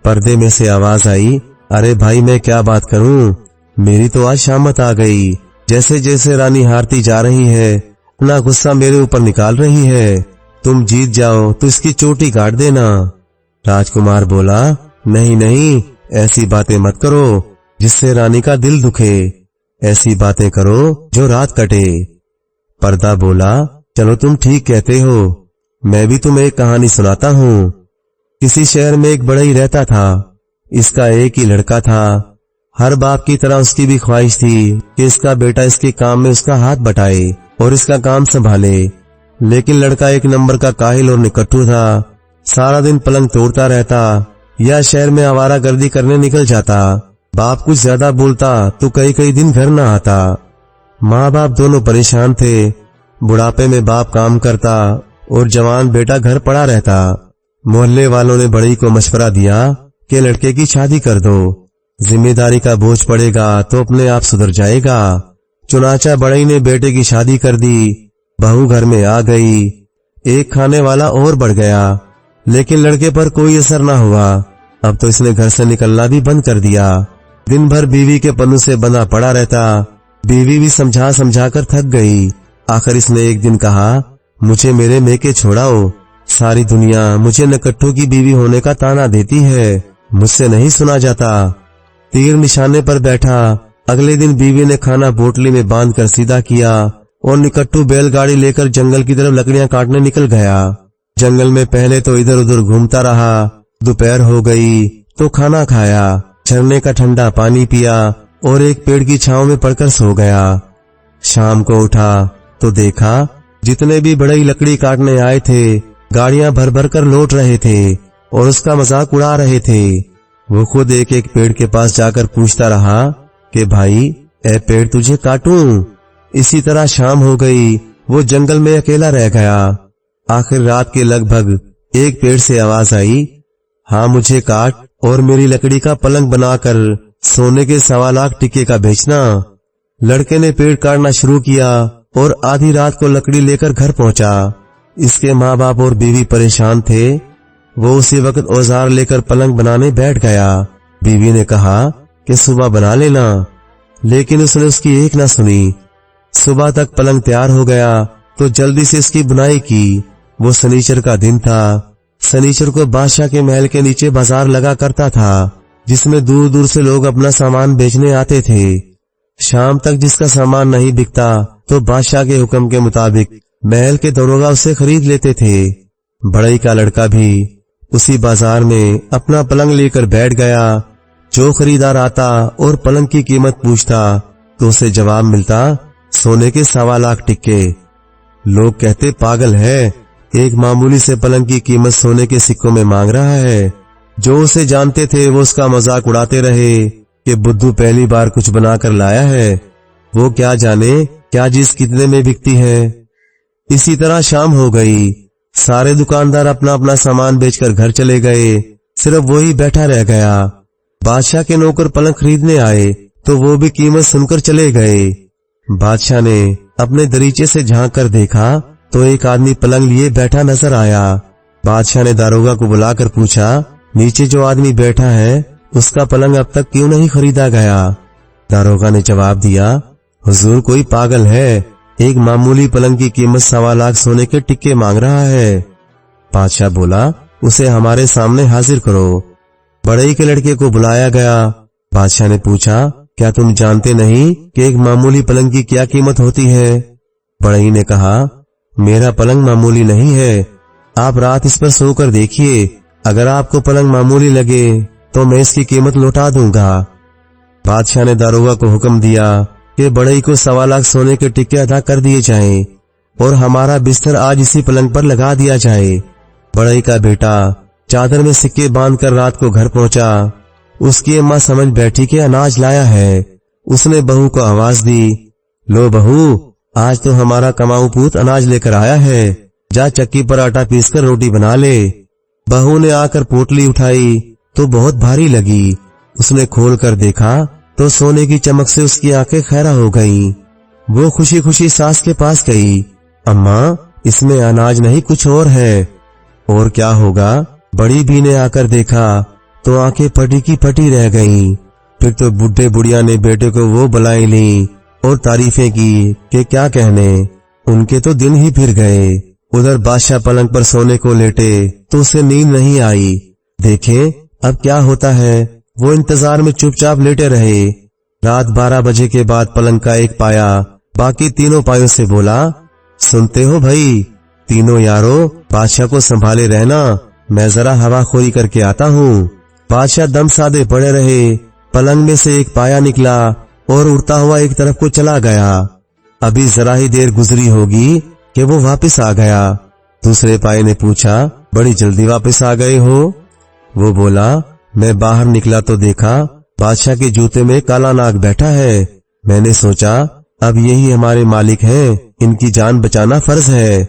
पर्दे में से आवाज आई, अरे भाई मैं क्या बात करूं, मेरी तो आज शामत आ गई। जैसे जैसे रानी हारती जा रही है अपना गुस्सा मेरे ऊपर निकाल रही है, तुम जीत जाओ तो इसकी चोटी काट देना। राजकुमार बोला, नहीं नहीं, ऐसी बातें मत करो जिससे रानी का दिल दुखे, ऐसी बातें करो जो रात कटे। पर्दा बोला, चलो तुम ठीक कहते हो, मैं भी तुम्हें एक कहानी सुनाता हूँ। किसी शहर में एक बढ़ई रहता था। इसका एक ही लड़का था। हर बाप की तरह उसकी भी ख्वाहिश थी कि इसका बेटा इसके काम में उसका हाथ बटाए और इसका काम संभाले। लेकिन लड़का एक नंबर का काहिल और निकट्ठू था। सारा दिन पलंग तोड़ता रहता या शहर में आवारागर्दी करने निकल जाता। बाप कुछ ज्यादा बोलता तो कई कई दिन घर न आता। माँ बाप दोनों परेशान थे। बुढ़ापे में बाप काम करता और जवान बेटा घर पड़ा रहता। मोहल्ले वालों ने बड़ई को मशवरा दिया कि लड़के की शादी कर दो, जिम्मेदारी का बोझ पड़ेगा तो अपने आप सुधर जाएगा। चुनाचा बड़ई ने बेटे की शादी कर दी। बहू घर में आ गई। एक खाने वाला और बढ़ गया, लेकिन लड़के पर कोई असर न हुआ। अब तो इसने घर से निकलना भी बंद कर दिया। दिन भर बीवी के पन्नू से बंधा पड़ा रहता। बीवी भी समझा समझा कर थक गई। आखिर इसने एक दिन कहा, मुझे मेरे मेके छोड़ाओ, सारी दुनिया मुझे नकट्ठू की बीवी होने का ताना देती है, मुझसे नहीं सुना जाता। तीर निशाने पर बैठा। अगले दिन बीवी ने खाना बोतली में बांधकर सीधा किया और निकट्ठू बैलगाड़ी लेकर जंगल की तरफ लकड़ियां काटने निकल गया। जंगल में पहले तो इधर उधर घूमता रहा। दोपहर हो गई तो खाना खाया, झरने का ठंडा पानी पिया और एक पेड़ की छांव में पड़कर सो गया। शाम को उठा तो देखा जितने भी बढ़ई लकड़ी काटने आए थे गाड़ियां भर भर कर लौट रहे थे और उसका मजाक उड़ा रहे थे। वो खुद एक एक पेड़ के पास जाकर पूछता रहा कि भाई ए पेड़ तुझे काटूं। इसी तरह शाम हो गई। वो जंगल में अकेला रह गया। आखिर रात के लगभग एक पेड़ से आवाज आई, हाँ मुझे काट और मेरी लकड़ी का पलंग बनाकर सोने के 1.25 लाख टिक्के का बेचना। लड़के ने पेड़ काटना शुरू किया और आधी रात को लकड़ी लेकर घर पहुंचा। इसके माँ बाप और बीवी परेशान थे। वो उसी वक्त औजार लेकर पलंग बनाने बैठ गया। बीवी ने कहा कि सुबह बना लेना, लेकिन उसने उसकी एक ना सुनी। सुबह तक पलंग तैयार हो गया तो जल्दी से इसकी बुनाई की। वो शनिचर का दिन था। शनिचर को बादशाह के महल के नीचे बाजार लगा करता था, जिसमें दूर दूर से लोग अपना सामान बेचने आते थे। शाम तक जिसका सामान नहीं बिकता तो बादशाह के हुक्म के मुताबिक महल के दरोगा उसे खरीद लेते थे। बढ़ई का लड़का भी उसी बाजार में अपना पलंग लेकर बैठ गया। जो खरीदार आता और पलंग की कीमत पूछता तो उसे जवाब मिलता सोने के 1.25 लाख टिक्के। लोग कहते पागल है, एक मामूली से पलंग की कीमत सोने के सिक्कों में मांग रहा है। जो उसे जानते थे वो उसका मजाक उड़ाते रहे कि बुद्धू पहली बार कुछ बनाकर लाया है, वो क्या जाने क्या चीज कितने में बिकती है। इसी तरह शाम हो गई। सारे दुकानदार अपना अपना सामान बेचकर घर चले गए। सिर्फ वही बैठा रह गया। बादशाह के नौकर पलंग खरीदने आए तो वो भी कीमत सुनकर चले गए। बादशाह ने अपने दरीचे से झांक कर देखा तो एक आदमी पलंग लिए बैठा नजर आया। बादशाह ने दारोगा को बुलाकर पूछा, नीचे जो आदमी बैठा है उसका पलंग अब तक क्यों नहीं खरीदा गया? दारोगा ने जवाब दिया, हुजूर कोई पागल है, एक मामूली पलंग की कीमत 1.25 लाख सोने के टिक्के मांग रहा है। बादशाह बोला, उसे हमारे सामने हाजिर करो। बढ़ई के लड़के को बुलाया गया। बादशाह ने पूछा, क्या तुम जानते नहीं कि एक मामूली पलंग की क्या कीमत होती है? बढ़ई ने कहा, मेरा पलंग मामूली नहीं है, आप रात इस पर सोकर देखिए, अगर आपको पलंग मामूली लगे तो मैं इसकी कीमत लौटा दूंगा। बादशाह ने दारोगा को हुक्म दिया कि बढ़ई को 1.25 लाख सोने के टिक्के अदा कर दिए जाएं और हमारा बिस्तर आज इसी पलंग पर लगा दिया जाए। बढ़ई का बेटा चादर में सिक्के बांधकर रात को घर पहुंचा। उसकी अम्मा समझ बैठी कि अनाज लाया है। उसने बहू को आवाज दी, लो बहू, आज तो हमारा कमाऊ पूत अनाज लेकर आया है, जा चक्की पर आटा पीसकर रोटी बना ले। बहू ने आकर पोटली उठाई तो बहुत भारी लगी। उसने खोल कर देखा तो सोने की चमक से उसकी आंखें खैरा हो गईं। वो खुशी खुशी सास के पास गई। अम्मा, इसमें अनाज नहीं कुछ और है। और क्या होगा? बड़ी बी ने आकर देखा तो आंखें फटी की फटी रह गईं। फिर तो बुढ़े बुढ़िया ने बेटे को वो बुलाई ली और तारीफें की कि क्या कहने। उनके तो दिन ही फिर गए। उधर बादशाह पलंग पर सोने को लेटे तो उसे नींद नहीं आई। देखें अब क्या होता है। वो इंतजार में चुपचाप लेटे रहे। रात 12 बजे के बाद पलंग का एक पाया बाकी तीनों पायों से बोला, सुनते हो भाई तीनों यारों, बादशाह को संभाले रहना, मैं जरा हवाखोरी करके आता हूँ। बादशाह दम साधे पड़े रहे। पलंग में से एक पाया निकला और उड़ता हुआ एक तरफ को चला गया। अभी जरा ही देर गुजरी होगी कि वो वापस आ गया। दूसरे पाये ने पूछा, बड़ी जल्दी वापस आ गए हो? वो बोला, मैं बाहर निकला तो देखा बादशाह के जूते में काला नाग बैठा है। मैंने सोचा अब यही हमारे मालिक हैं, इनकी जान बचाना फर्ज है।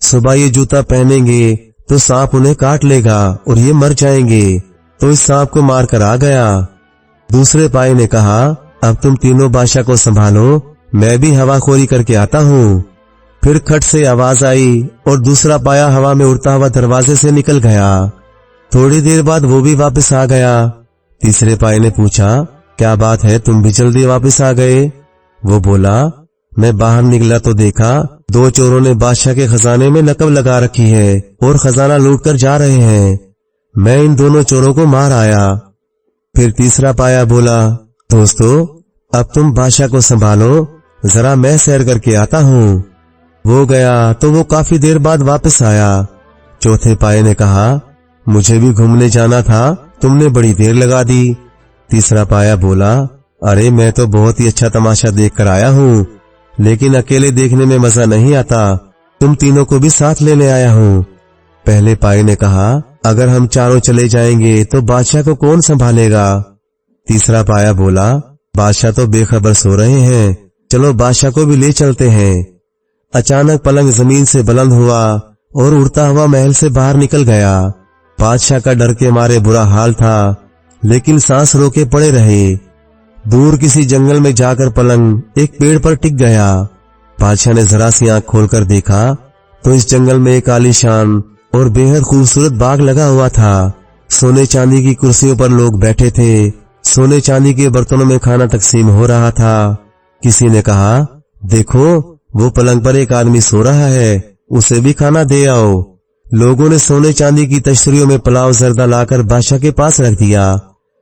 सुबह ये जूता पहनेंगे तो सांप उन्हें काट लेगा और ये मर जाएंगे। तो इस सांप को मार कर आ गया। दूसरे पाये ने कहा, अब तुम तीनों बादशाह को संभालो, मैं भी हवाखोरी करके आता हूँ। फिर खट से आवाज आई और दूसरा पाया हवा में उड़ता हुआ दरवाजे से निकल गया। थोड़ी देर बाद वो भी वापस आ गया। तीसरे पाये ने पूछा, क्या बात है, तुम भी जल्दी वापस आ गए? वो बोला, मैं बाहर निकला तो देखा 2 चोरों ने बादशाह के खजाने में नकब लगा रखी है और खजाना लूट कर जा रहे हैं। मैं इन दोनों चोरों को मार आया। फिर तीसरा पाया बोला, दोस्तों अब तुम बादशाह को संभालो, जरा मैं सैर करके आता हूँ। वो गया तो वो काफी देर बाद वापस आया। चौथे पाये ने कहा, मुझे भी घूमने जाना था, तुमने बड़ी देर लगा दी। तीसरा पाया बोला, अरे मैं तो बहुत ही अच्छा तमाशा देख कर आया हूँ, लेकिन अकेले देखने में मजा नहीं आता, तुम तीनों को भी साथ लेने आया हूँ। पहले पाये ने कहा, अगर हम चारों चले जाएंगे तो बादशाह को कौन संभालेगा? तीसरा पाया बोला, बादशाह तो बेखबर सो रहे हैं, चलो बादशाह को भी ले चलते हैं। अचानक पलंग जमीन से बुलंद हुआ और उड़ता हुआ महल से बाहर निकल गया। बादशाह का डर के मारे बुरा हाल था, लेकिन सांस रोके पड़े रहे। दूर किसी जंगल में जाकर पलंग एक पेड़ पर टिक गया। बादशाह ने जरा सी आंख खोलकर देखा तो इस जंगल में एक आलीशान और बेहद खूबसूरत बाग लगा हुआ था। सोने चांदी की कुर्सियों पर लोग बैठे थे। सोने चांदी के बर्तनों में खाना तकसीम हो रहा था। किसी ने कहा, देखो वो पलंग पर एक आदमी सो रहा है, उसे भी खाना दे आओ। लोगों ने सोने चांदी की तश्तरियों में पुलाव जर्दा लाकर बादशाह के पास रख दिया।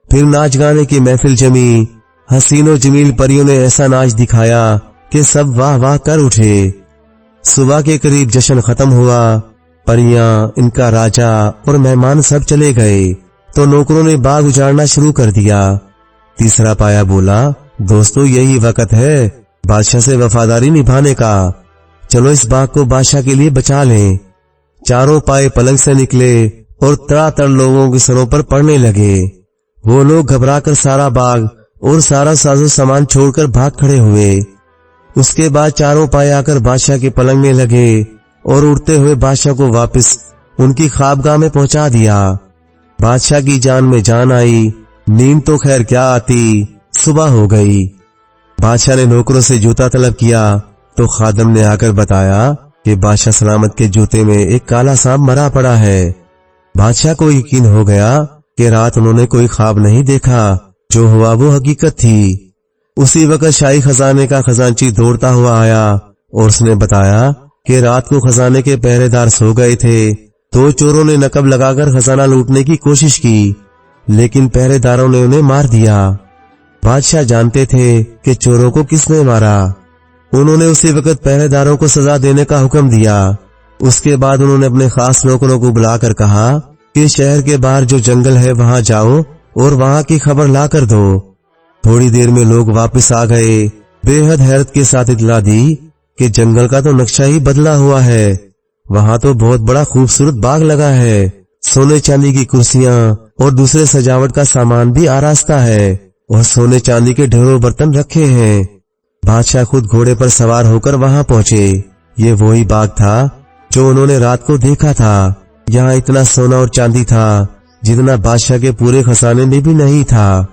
फिर नाच गाने की महफिल जमी। हसीनो जमील परियों ने ऐसा नाच दिखाया कि सब वाह वाह कर उठे। सुबह के करीब जश्न खत्म हुआ। परियां, इनका राजा और मेहमान सब चले गए तो नौकरों ने बाग उजाड़ना शुरू कर दिया। तीसरा पाया बोला, दोस्तों यही वक्त है बादशाह से वफादारी निभाने का, चलो इस बाग को बादशाह के लिए बचा लें। चारों पाए पलंग से निकले और तड़ातड़ लोगों के सरों पर पड़ने लगे। वो लोग घबराकर सारा बाग और सारा साजो सामान छोड़कर भाग खड़े हुए। उसके बाद चारों पाए आकर बादशाह के पलंग में लगे और उड़ते हुए बादशाह को वापस उनकी ख्वाबगाह में पहुंचा दिया। बादशाह की जान में जान आई। नींद तो खैर क्या आती। सुबह हो गई। बादशाह ने नौकरों से जूता तलब किया तो खादम ने आकर बताया कि बादशाह सलामत के जूते में एक काला सांप मरा पड़ा है। बादशाह को यकीन हो गया कि रात उन्होंने कोई ख्वाब नहीं देखा, जो हुआ वो हकीकत थी। उसी वक्त शाही खजाने का खजांची दौड़ता हुआ आया और उसने बताया कि रात को खजाने के पहरेदार सो गए थे। 2 चोरों ने नकब लगाकर खजाना लूटने की कोशिश की, लेकिन पहरेदारों ने उन्हें मार दिया। बादशाह जानते थे कि चोरों को किसने मारा। उन्होंने उसी वक्त पहरेदारों को सजा देने का हुक्म दिया। उसके बाद उन्होंने अपने खास नौकरों को बुलाकर कहा कि शहर के बाहर जो जंगल है वहां जाओ और वहां की खबर ला कर दो। थोड़ी देर में लोग वापस आ गए। बेहद हैरत के साथ इतला दी कि जंगल का तो नक्शा ही बदला हुआ है। वहां तो बहुत बड़ा खूबसूरत बाग लगा है। सोने चांदी की कुर्सियां और दूसरे सजावट का सामान भी आरास्ता है और सोने चांदी के ढेरों बर्तन रखे हैं। बादशाह खुद घोड़े पर सवार होकर वहां पहुंचे। ये वही बाग था जो उन्होंने रात को देखा था। यहाँ इतना सोना और चांदी था जितना बादशाह के पूरे खजाने में भी नहीं था।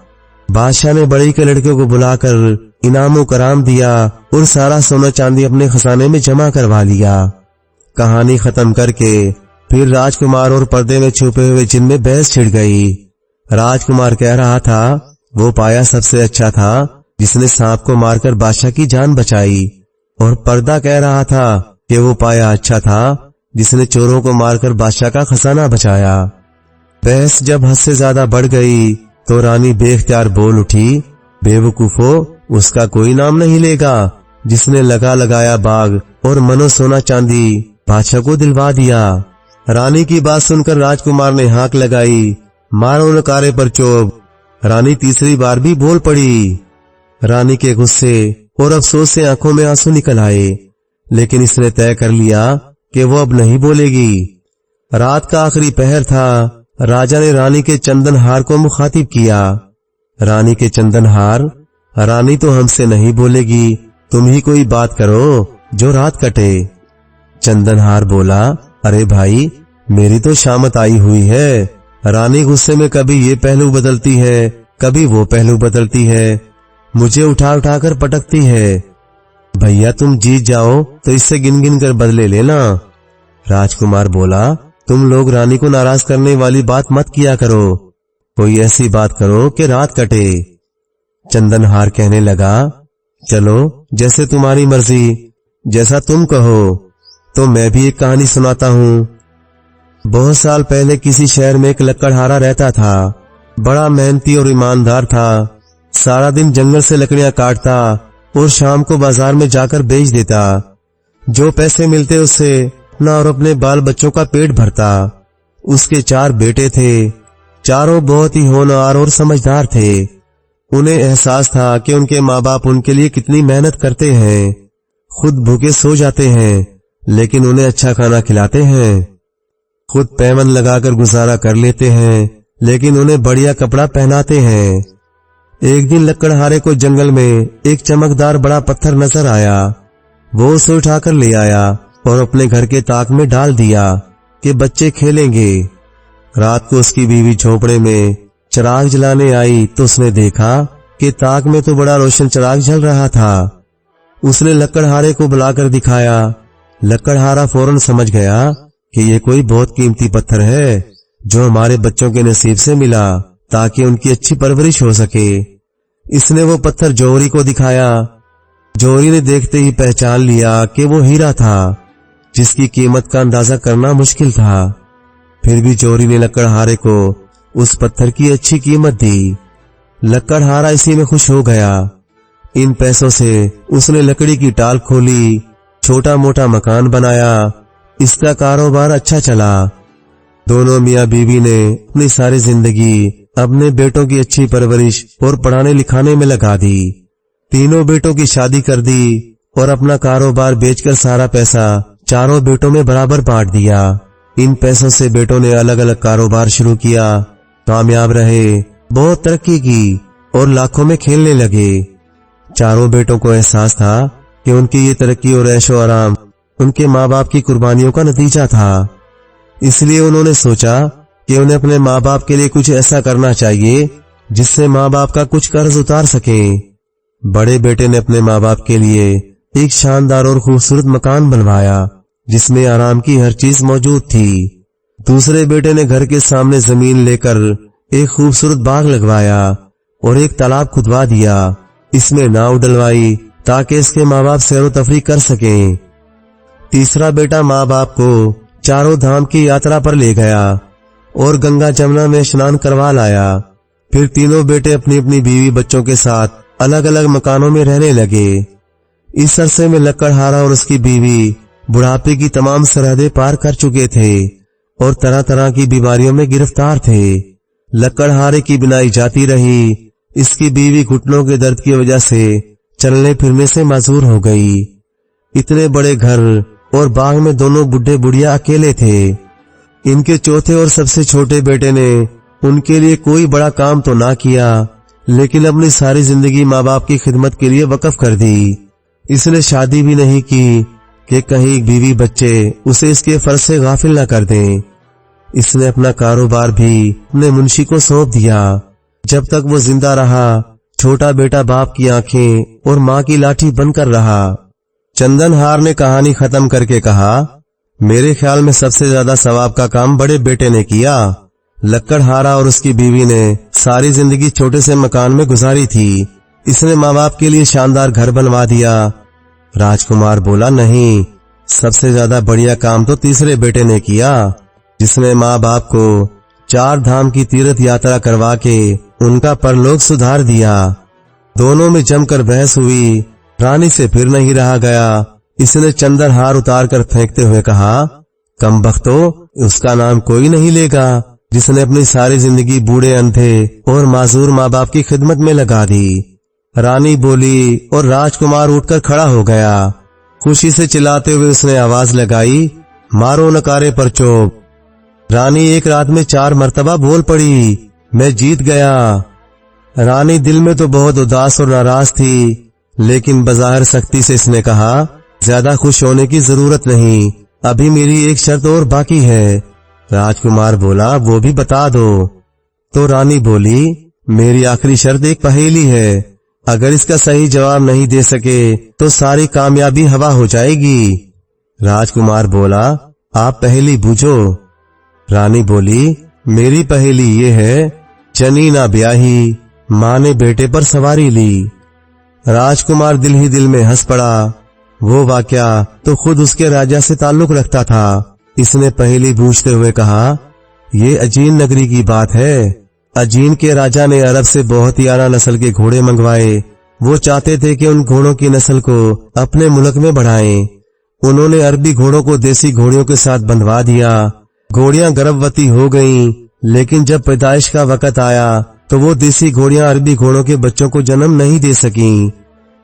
बादशाह ने बड़ी के लड़के को बुलाकर इनामो कराम दिया और सारा सोना चांदी अपने खजाने में जमा करवा लिया। कहानी खत्म करके फिर राजकुमार और पर्दे में छुपे हुए जिन में बहस छिड़ गई। राजकुमार कह रहा था वो पाया सबसे अच्छा था जिसने सांप को मारकर बादशाह की जान बचाई, और पर्दा कह रहा था कि वो पाया अच्छा था जिसने चोरों को मारकर बादशाह का खजाना बचाया। बहस जब हद से ज्यादा बढ़ गई तो रानी बेख्तियार बोल उठी, बेवकूफो, उसका कोई नाम नहीं लेगा जिसने लगा लगाया बाग और मनो सोना चांदी बादशाह को दिलवा दिया। रानी की बात सुनकर राजकुमार ने हाक लगाई, मारो नकारे पर चोब। रानी तीसरी बार भी बोल पड़ी। रानी के गुस्से और अफसोस से आंखों में आंसू निकल आए, लेकिन इसने तय कर लिया कि वो अब नहीं बोलेगी। रात का आखिरी पहर था। राजा ने रानी के चंदनहार को मुखातिब किया। रानी के चंदनहार, रानी तो हमसे नहीं बोलेगी, तुम ही कोई बात करो जो रात कटे। चंदनहार बोला, अरे भाई, मेरी तो शामत आई हुई है। रानी गुस्से में कभी ये पहलू बदलती है, कभी वो पहलू बदलती है, मुझे उठा उठा कर पटकती है। भैया तुम जीत जाओ तो इससे गिन गिन कर बदले लेना। राजकुमार बोला, तुम लोग रानी को नाराज करने वाली बात मत किया करो, कोई ऐसी बात करो कि रात कटे। चंदनहार कहने लगा, चलो जैसे तुम्हारी मर्जी, जैसा तुम कहो। तो मैं भी एक कहानी सुनाता हूँ। बहुत साल पहले किसी शहर में एक लकड़हारा रहता था। बड़ा मेहनती और ईमानदार था। सारा दिन जंगल से लकड़ियां काटता और शाम को बाजार में जाकर बेच देता। जो पैसे मिलते उससे अपना और अपने बाल बच्चों का पेट भरता। उसके 4 बेटे थे। चारों बहुत ही होनहार और समझदार थे। उन्हें एहसास था कि उनके माँ बाप उनके लिए कितनी मेहनत करते हैं। खुद भूखे सो जाते हैं लेकिन उन्हें अच्छा खाना खिलाते हैं। खुद पैमन लगाकर गुजारा कर लेते हैं लेकिन उन्हें बढ़िया कपड़ा पहनाते हैं। एक दिन लकड़हारे को जंगल में एक चमकदार बड़ा पत्थर नजर आया। वो उसे उठाकर ले आया और अपने घर के ताक में डाल दिया कि बच्चे खेलेंगे। रात को उसकी बीवी झोपड़े में चिराग जलाने आई तो उसने देखा कि ताक में तो बड़ा रोशन चिराग जल रहा था। उसने लकड़हारे को बुलाकर दिखाया। लकड़हारा फौरन समझ गया कि ये कोई बहुत कीमती पत्थर है जो हमारे बच्चों के नसीब से मिला ताकि उनकी अच्छी परवरिश हो सके। इसने वो पत्थर जौहरी को दिखाया। जौहरी ने देखते ही पहचान लिया कि वो हीरा था जिसकी कीमत का अंदाजा करना मुश्किल था। फिर भी जौहरी ने लकड़हारे को उस पत्थर की अच्छी कीमत दी। लकड़हारा इसी में खुश हो गया। इन पैसों से उसने लकड़ी की टाल खोली, छोटा मोटा मकान बनाया। इसका कारोबार अच्छा चला। दोनों मियाँ बीवी ने अपनी सारी जिंदगी अपने बेटों की अच्छी परवरिश और पढ़ाने लिखाने में लगा दी। तीनों बेटों की शादी कर दी और अपना कारोबार बेचकर सारा पैसा चारों बेटों में बराबर बांट दिया। इन पैसों से बेटों ने अलग अलग कारोबार शुरू किया, कामयाब रहे, बहुत तरक्की की और लाखों में खेलने लगे। चारों बेटों को एहसास था कि उनकी ये तरक्की और ऐशो आराम उनके माँ बाप की कुर्बानियों का नतीजा था। इसलिए उन्होंने सोचा कि उन्हें अपने माँ बाप के लिए कुछ ऐसा करना चाहिए जिससे माँ बाप का कुछ कर्ज उतार सकें। बड़े बेटे ने अपने माँ बाप के लिए एक शानदार और खूबसूरत मकान बनवाया जिसमें आराम की हर चीज मौजूद थी। दूसरे बेटे ने घर के सामने जमीन लेकर एक खूबसूरत बाग लगवाया और एक तालाब खुदवा दिया। इसमें नाव डलवाई ताकि इसके माँ बाप सैरो तफरी कर सकें। तीसरा बेटा माँ बाप को चारों धाम की यात्रा पर ले गया और गंगा जमुना में स्नान करवा लाया। फिर तीनों बेटे अपनी अपनी बीवी बच्चों के साथ अलग अलग मकानों में रहने लगे। इस अरसे में लकड़हारा और उसकी बीवी बुढ़ापे की तमाम सरहदें पार कर चुके थे और तरह तरह की बीमारियों में गिरफ्तार थे। लकड़हारे की बिनाई जाती रही। इसकी बीवी घुटनों के दर्द की वजह से चलने फिरने से माजूर हो गई। इतने बड़े घर और बाग में दोनों बुढ़े बुढ़िया अकेले थे। इनके चौथे और सबसे छोटे बेटे ने उनके लिए कोई बड़ा काम तो ना किया लेकिन अपनी सारी जिंदगी माँ बाप की खिदमत के लिए वक्फ कर दी। इसने शादी भी नहीं की कि कहीं बीवी बच्चे उसे इसके फर्ज से गाफिल न कर दें। इसने अपना कारोबार भी अपने मुंशी को सौंप दिया। जब तक वो जिंदा रहा छोटा बेटा बाप की आंखें और माँ की लाठी बनकर रहा। चंदनहार ने कहानी खत्म करके कहा, मेरे ख्याल में सबसे ज्यादा सवाब का काम बड़े बेटे ने किया। लक्कड़हारा और उसकी बीवी ने सारी जिंदगी छोटे से मकान में गुजारी थी। इसने माँ बाप के लिए शानदार घर बनवा दिया। राजकुमार बोला, नहीं, सबसे ज्यादा बढ़िया काम तो तीसरे बेटे ने किया, जिसने माँ बाप को 4 धाम की तीर्थ यात्रा करवा के उनका परलोक सुधार दिया। दोनों में जमकर बहस हुई। रानी से फिर नहीं रहा गया। इसने चंदनहार उतार कर फेंकते हुए कहा, कमबख्तो, उसका नाम कोई नहीं लेगा जिसने अपनी सारी जिंदगी बूढ़े अंधे और माजूर माँ बाप की खिदमत में लगा दी। रानी बोली और राजकुमार उठकर खड़ा हो गया। खुशी से चिल्लाते हुए उसने आवाज लगाई, मारो नकारे पर चोप। रानी एक रात में 4 मर्तबा बोल पड़ी, मैं जीत गया। रानी दिल में तो बहुत उदास और नाराज थी, लेकिन बज़ाहिर सख्ती से इसने कहा, ज्यादा खुश होने की जरूरत नहीं, अभी मेरी एक शर्त और बाकी है। राजकुमार बोला, वो भी बता दो। तो रानी बोली, मेरी आखिरी शर्त एक पहेली है, अगर इसका सही जवाब नहीं दे सके तो सारी कामयाबी हवा हो जाएगी। राजकुमार बोला, आप पहेली बूझो। रानी बोली, मेरी पहेली ये है, चनी ना ब्याही, माँ ने बेटे पर सवारी ली। राजकुमार दिल ही दिल में हंस पड़ा। वो वाकया तो खुद उसके राजा से ताल्लुक रखता था। इसने पहेली बूझते हुए कहा, ये अजीन नगरी की बात है। अजीन के राजा ने अरब से बहुत ही आला नस्ल के घोड़े मंगवाए। वो चाहते थे कि उन घोड़ों की नस्ल को अपने मुल्क में बढ़ाएं। उन्होंने अरबी घोड़ों को देसी घोड़ियों के साथ बंधवा दिया। घोड़ियां गर्भवती हो गईं, लेकिन जब पैदाइश का वक्त आया तो वो देसी घोड़ियां अरबी घोड़ों के बच्चों को जन्म नहीं दे सकीं।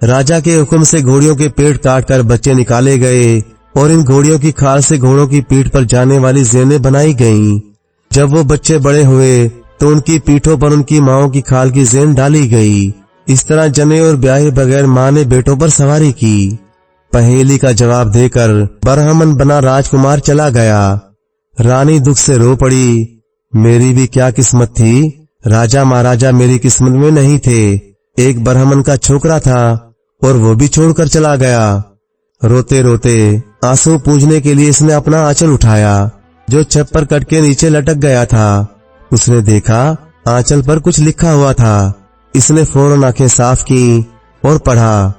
राजा के हुक्म से घोड़ियों के पेट काटकर बच्चे निकाले गए और इन घोड़ियों की खाल से घोड़ों की पीठ पर जाने वाली ज़ेनें बनाई गईं। जब वो बच्चे बड़े हुए तो उनकी पीठों पर उनकी माओं की खाल की ज़ेन डाली गई। इस तरह जने और ब्याहे बगैर माँ ने बेटों पर सवारी की। पहेली का जवाब देकर बरहमन बना राजकुमार चला गया। रानी दुख से रो पड़ी, मेरी भी क्या किस्मत थी, राजा महाराजा मेरी किस्मत में नहीं थे। एक बरहमन का छोकरा था और वो भी छोड़कर चला गया। रोते रोते आंसू पूंछने के लिए इसने अपना आंचल उठाया जो छप्पर कट के नीचे लटक गया था। उसने देखा आंचल पर कुछ लिखा हुआ था। इसने फौरन आंखें साफ की और पढ़ा।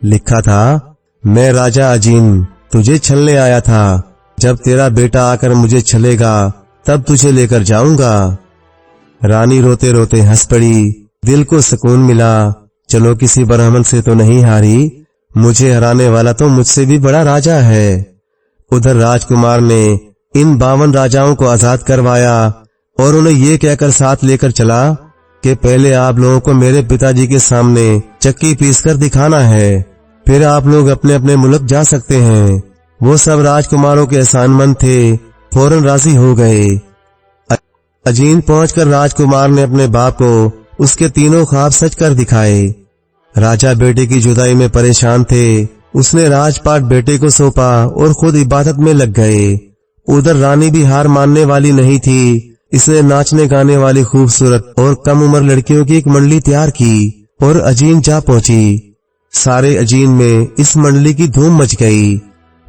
लिखा था, मैं राजा अजीन तुझे छलने आया था। जब तेरा बेटा आकर मुझे छलेगा तब तुझे लेकर जाऊंगा। रानी रोते रोते हंस पड़ी। दिल को सुकून मिला। चलो किसी ब्राह्मण से तो नहीं हारी, मुझे हराने वाला तो मुझसे भी बड़ा राजा है। उधर राजकुमार ने इन 52 राजाओं को आजाद करवाया और उन्हें ये कहकर साथ लेकर चला कि पहले आप लोगों को मेरे पिताजी के सामने चक्की पीसकर दिखाना है, फिर आप लोग अपने अपने मुल्क जा सकते हैं। वो सब राजकुमारों के एहसानमंद थे, फौरन राजी हो गए। अजीन पहुंचकर राजकुमार ने अपने बाप को उसके तीनों ख्वाब सच कर दिखाए। राजा बेटे की जुदाई में परेशान थे। उसने राजपाट बेटे को सौंपा और खुद इबादत में लग गए। उधर रानी भी हार मानने वाली नहीं थी। इसने नाचने गाने वाली खूबसूरत और कम उम्र लड़कियों की एक मंडली तैयार की और अजीन जा पहुंची। सारे अजीन में इस मंडली की धूम मच गई।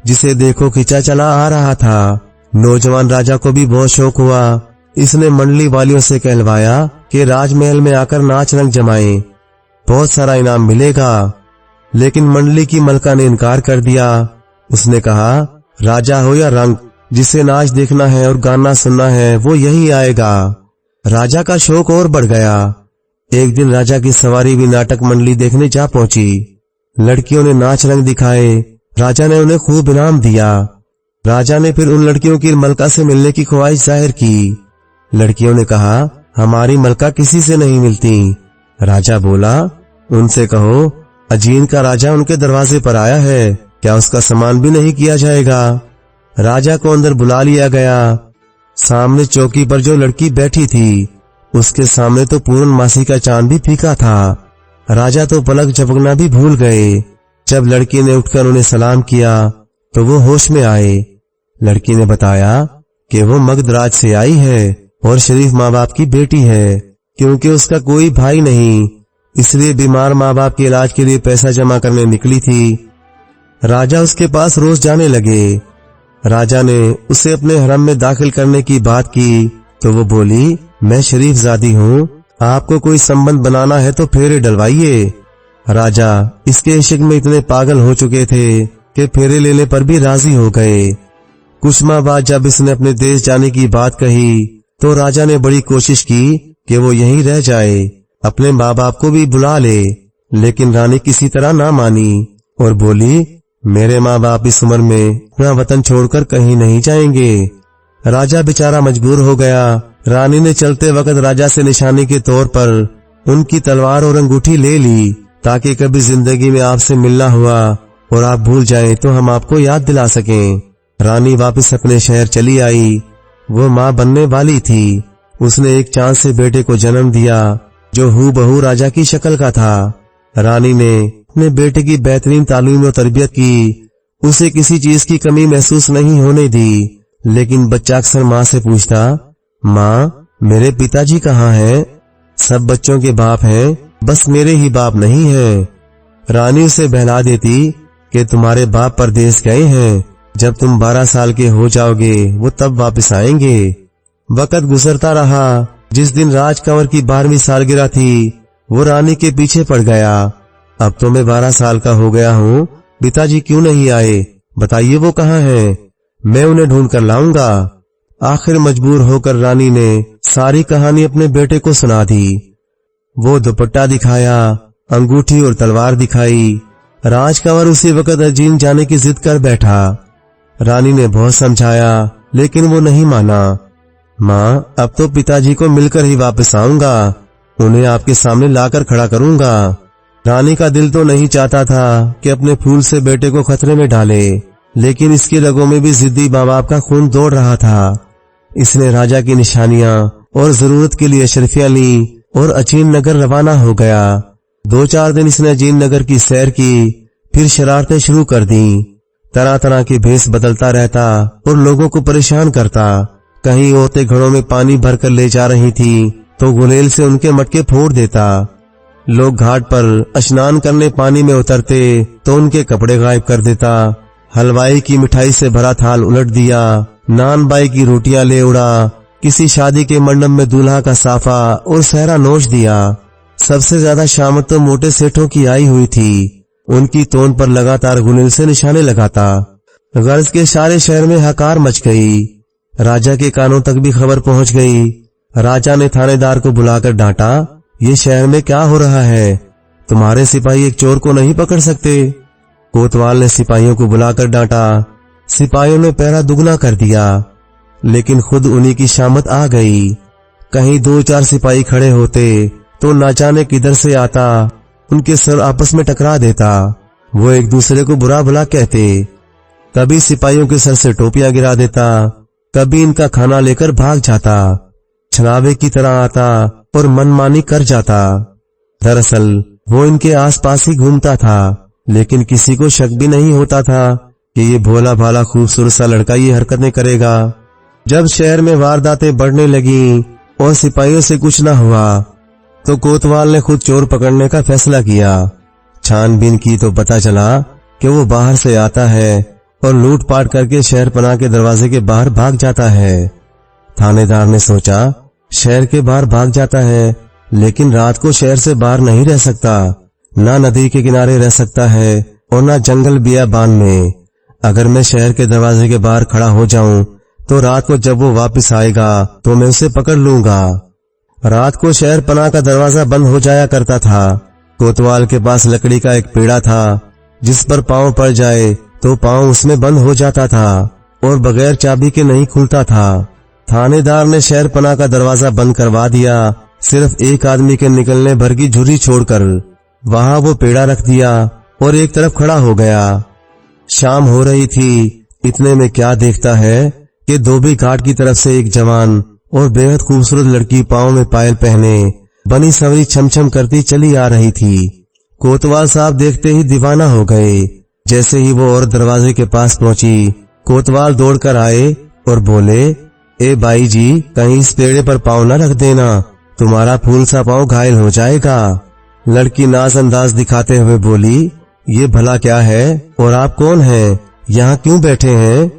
जिसे देखो खिंचा चला आ रहा था। नौजवान राजा को भी बहुत शौक हुआ। इसने मंडली वालियों से कहलवाया कि राजमहल में आकर नाच रंग जमाएं, बहुत सारा इनाम मिलेगा। लेकिन मंडली की मलका ने इनकार कर दिया। उसने कहा, राजा हो या रंग, जिसे नाच देखना है और गाना सुनना है वो यही आएगा। राजा का शौक और बढ़ गया। एक दिन राजा की सवारी भी नाटक मंडली देखने जा पहुंची। लड़कियों ने नाच रंग दिखाए। राजा ने उन्हें खूब इनाम दिया। राजा ने फिर उन लड़कियों की मलका से मिलने की ख्वाहिश जाहिर की। लड़कियों ने कहा, हमारी मलका किसी से नहीं मिलती। राजा बोला, उनसे कहो अजीन का राजा उनके दरवाजे पर आया है, क्या उसका सम्मान भी नहीं किया जाएगा। राजा को अंदर बुला लिया गया। सामने चौकी पर जो लड़की बैठी थी उसके सामने तो पूर्णमासी का चांद भी फीका था। राजा तो पलक झपकना भी भूल गए। जब लड़की ने उठकर उन्हें सलाम किया तो वो होश में आए। लड़की ने बताया कि वो मगधराज से आई है और शरीफ माँ बाप की बेटी है, क्योंकि उसका कोई भाई नहीं। इसलिए बीमार माँ बाप के इलाज के लिए पैसा जमा करने निकली थी। राजा उसके पास रोज जाने लगे। राजा ने उसे अपने हरम में दाखिल करने की बात की तो वो बोली, मैं शरीफ ज़ादी हूँ, आपको कोई संबंध बनाना है तो फेरे डलवाइए। राजा इसके इश्क में इतने पागल हो चुके थे कि फेरे लेने पर भी राजी हो गए। कुछ माह बाद जब इसने अपने देश जाने की बात कही तो राजा ने बड़ी कोशिश की कि वो यहीं रह जाए, अपने माँ बाप को भी बुला ले, लेकिन रानी किसी तरह ना मानी और बोली, मेरे माँ बाप इस उम्र में अपना वतन छोड़कर कहीं नहीं जाएंगे। राजा बेचारा मजबूर हो गया। रानी ने चलते वक्त राजा से निशानी के तौर पर उनकी तलवार और अंगूठी ले ली ताकि कभी जिंदगी में आपसे मिलना हुआ और आप भूल जाएं तो हम आपको याद दिला सकें। रानी वापस अपने शहर चली आई। वो माँ बनने वाली थी। उसने एक चांद से बेटे को जन्म दिया जो हूबहू राजा की शक्ल का था। रानी ने अपने बेटे की बेहतरीन तालीम और तरबियत की। उसे किसी चीज की कमी महसूस नहीं होने दी, लेकिन बच्चा अक्सर माँ से पूछता, माँ मेरे पिताजी कहाँ हैं? सब बच्चों के बाप हैं, बस मेरे ही बाप नहीं हैं। रानी उसे बहला देती कि तुम्हारे बाप परदेश गए हैं, जब तुम 12 साल के हो जाओगे वो तब वापस आएंगे। वक्त गुजरता रहा। जिस दिन राजकंवर की 12वीं सालगिरह थी वो रानी के पीछे पड़ गया। अब तो मैं 12 साल का हो गया हूँ, पिताजी क्यों नहीं आए? बताइए वो कहाँ हैं? मैं उन्हें ढूंढ कर लाऊंगा। आखिर मजबूर होकर रानी ने सारी कहानी अपने बेटे को सुना दी। वो दुपट्टा दिखाया, अंगूठी और तलवार दिखाई। राजकंवर उसी वक्त अजीन जाने की जिद कर बैठा। रानी ने बहुत समझाया लेकिन वो नहीं माना। माँ अब तो पिताजी को मिलकर ही वापस आऊंगा, उन्हें आपके सामने लाकर खड़ा करूंगा। रानी का दिल तो नहीं चाहता था कि अपने फूल से बेटे को खतरे में डाले, लेकिन इसकी रगों में भी जिद्दी माँ बाप का खून दौड़ रहा था। इसने राजा की निशानियां और जरूरत के लिए अशरफियां ली और अजीन नगर रवाना हो गया। 2-4 दिन इसने अजीन नगर की सैर की, फिर शरारतें शुरू कर दी। तरह तरह के भेष बदलता रहता और लोगों को परेशान करता। कहीं औरतें घड़ों में पानी भरकर ले जा रही थी तो गुलेल से उनके मटके फोड़ देता। लोग घाट पर स्नान करने पानी में उतरते तो उनके कपड़े गायब कर देता। हलवाई की मिठाई से भरा थाल उलट दिया, नान बाई की रोटियां ले उड़ा, किसी शादी के मंडप में दूल्हा का साफा और सहरा नोच दिया। सबसे ज्यादा शामत तो मोटे सेठों की आई हुई थी। उनकी तोन पर लगातार गुलेल से निशाने लगाता। गर्ज के सारे शहर में हकार मच गई। राजा के कानों तक भी खबर पहुंच गई। राजा ने थानेदार को बुलाकर डांटा, ये शहर में क्या हो रहा है? तुम्हारे सिपाही एक चोर को नहीं पकड़ सकते? कोतवाल ने सिपाहियों को बुलाकर डांटा। सिपाहियों ने पहरा दुगना कर दिया, लेकिन खुद उन्हीं की शामत आ गई। कहीं 2-4 सिपाही खड़े होते तो ना जाने किधर से आता, उनके सर आपस में टकरा देता। वो एक दूसरे को बुरा भला कहते। कभी सिपाहियों के सर से टोपियां गिरा देता, कभी इनका खाना लेकर भाग जाता। छलावे की तरह आता और मनमानी कर जाता। दरअसल वो इनके आसपास ही घूमता था, लेकिन किसी को शक भी नहीं होता था कि ये भोला भाला खूबसूरत सा लड़का ये हरकतें करेगा। जब शहर में वारदातें बढ़ने लगी और सिपाहियों से कुछ न हुआ तो कोतवाल ने खुद चोर पकड़ने का फैसला किया। छानबीन की तो पता चला कि वो बाहर से आता है और लूटपाट करके शहर पनाह के दरवाजे के बाहर भाग जाता है। थानेदार ने सोचा, शहर के बाहर भाग जाता है, लेकिन रात को शहर से बाहर नहीं रह सकता, ना नदी के किनारे रह सकता है और ना जंगल बियाबान में। अगर मैं शहर के दरवाजे के बाहर खड़ा हो जाऊं तो रात को जब वो वापस आएगा तो मैं उसे पकड़ लूंगा। रात को शहर पनाह का दरवाजा बंद हो जाया करता था। कोतवाल के पास लकड़ी का एक पेड़ा था, जिस पर पांव पड़ जाए तो पांव उसमें बंद हो जाता था और बगैर चाबी के नहीं खुलता था। थानेदार ने शहर पनाह का दरवाजा बंद करवा दिया, सिर्फ एक आदमी के निकलने भर की झुर्री छोड़कर। वहां वो पेड़ा रख दिया और एक तरफ खड़ा हो गया। शाम हो रही थी। इतने में क्या देखता है कि धोबी घाट की तरफ से एक जवान और बेहद खूबसूरत लड़की पांव में पायल पहने बनी सवरी छमछम करती चली आ रही थी। कोतवाल साहब देखते ही दीवाना हो गए। जैसे ही वो और दरवाजे के पास पहुंची, कोतवाल दौड़कर आए और बोले, ए बाई जी, कहीं इस पेड़े पर पांव न रख देना, तुम्हारा फूल सा पांव घायल हो जाएगा। लड़की नाज अंदाज दिखाते हुए बोली, ये भला क्या है और आप कौन हैं? यहाँ क्यों बैठे हैं?